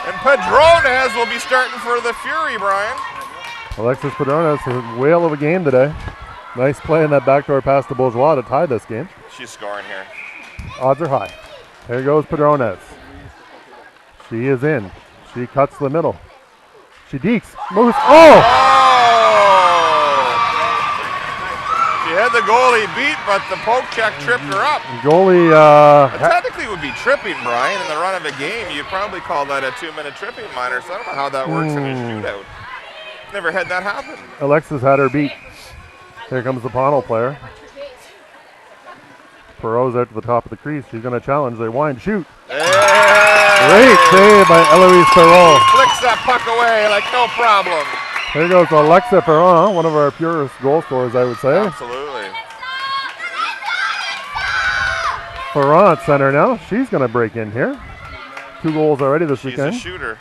And Padrones will be starting for the Fury, Brian. Alexis Padrones, a whale of a game today. Nice play in that backdoor pass to Bourgeois to tie this game. She's scoring here. Odds are high. There goes Padrones. She is in. She cuts the middle. She dekes. Moves. Oh! She had the goalie beat, but the poke check tripped her up. Goalie. Technically would be tripping, Brian, in the run of a game. You'd probably call that a 2-minute tripping minor, so I don't know how that works in a shootout. Never had that happen. Alexis had her beat. Here comes the Pownal player. Perot's out to the top of the crease. She's going to challenge. They wind, shoot. Hey! Great save by Eloise Perot. Flicks that puck away like no problem. Here goes Alexa Ferrand, one of our purest goal scorers, I would say. Absolutely. Ferrand at center now. She's going to break in here. 2 goals already this weekend. She's a shooter.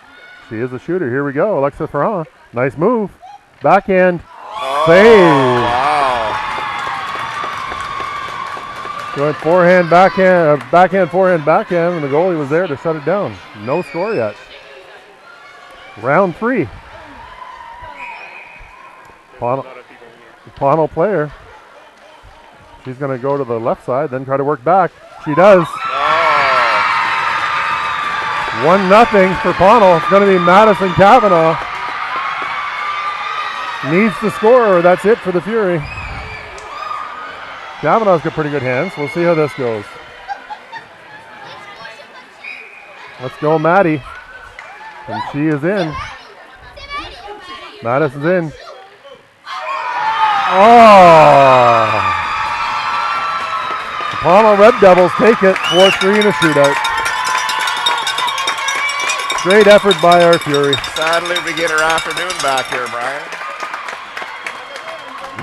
She is a shooter. Here we go. Alexis Ferrand. Nice move. Backhand. Oh, Save. wow. Going forehand, backhand, backhand, forehand, backhand, and the goalie was there to shut it down. No score yet. Round 3. Pownal player. She's going to go to the left side, then try to work back. She does. Oh. 1-0 for Pownal. It's going to be Madison Cavanaugh. Needs to score, or that's it for the Fury. Cavanaugh's got pretty good hands. We'll see how this goes. Let's go, Maddie. And she is in. Madison's in. Oh! The Pownal Red Devils take it 4-3 in a shootout. Great effort by our Fury. Sadly, we get her afternoon back here, Brian.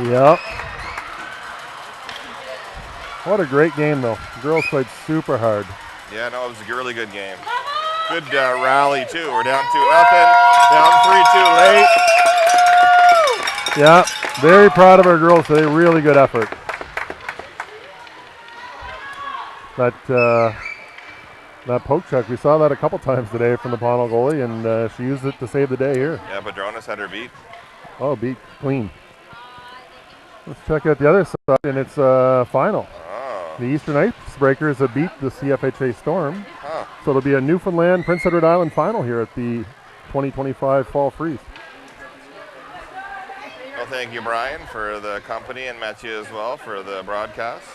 Yep. What a great game, though. The girls played super hard. Yeah, no, it was a really good game. Good rally, too. We're down 2-0. Down 3-2 late. Yeah, very proud of our girls today. Really good effort. That poke check, we saw that a couple times today from the Pownal goalie, and she used it to save the day here. Yeah, Padronis had her beat. Oh, beat clean. Let's check out the other side, and it's final. Oh. The Eastern Icebreakers have beat the CFHA Storm. Huh. So it'll be a Newfoundland Prince Edward Island final here at the 2025 Fall Freeze. Well, thank you, Brian, for the company, and Mathieu as well for the broadcast.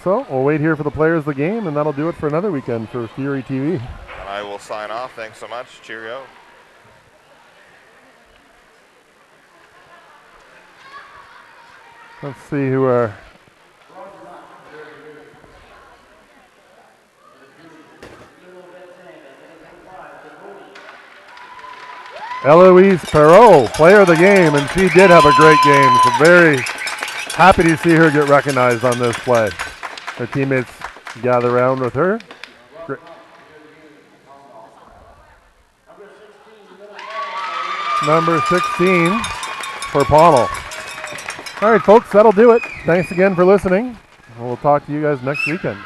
So we'll wait here for the players of the game, and that'll do it for another weekend for Fury TV. And I will sign off. Thanks so much. Cheerio. Let's see who are... Eloise Perreault, player of the game, and she did have a great game. So very happy to see her get recognized on this play. Her teammates gather around with her. Great. Number 16 for Pownal. All right, folks, that'll do it. Thanks again for listening. We'll talk to you guys next weekend.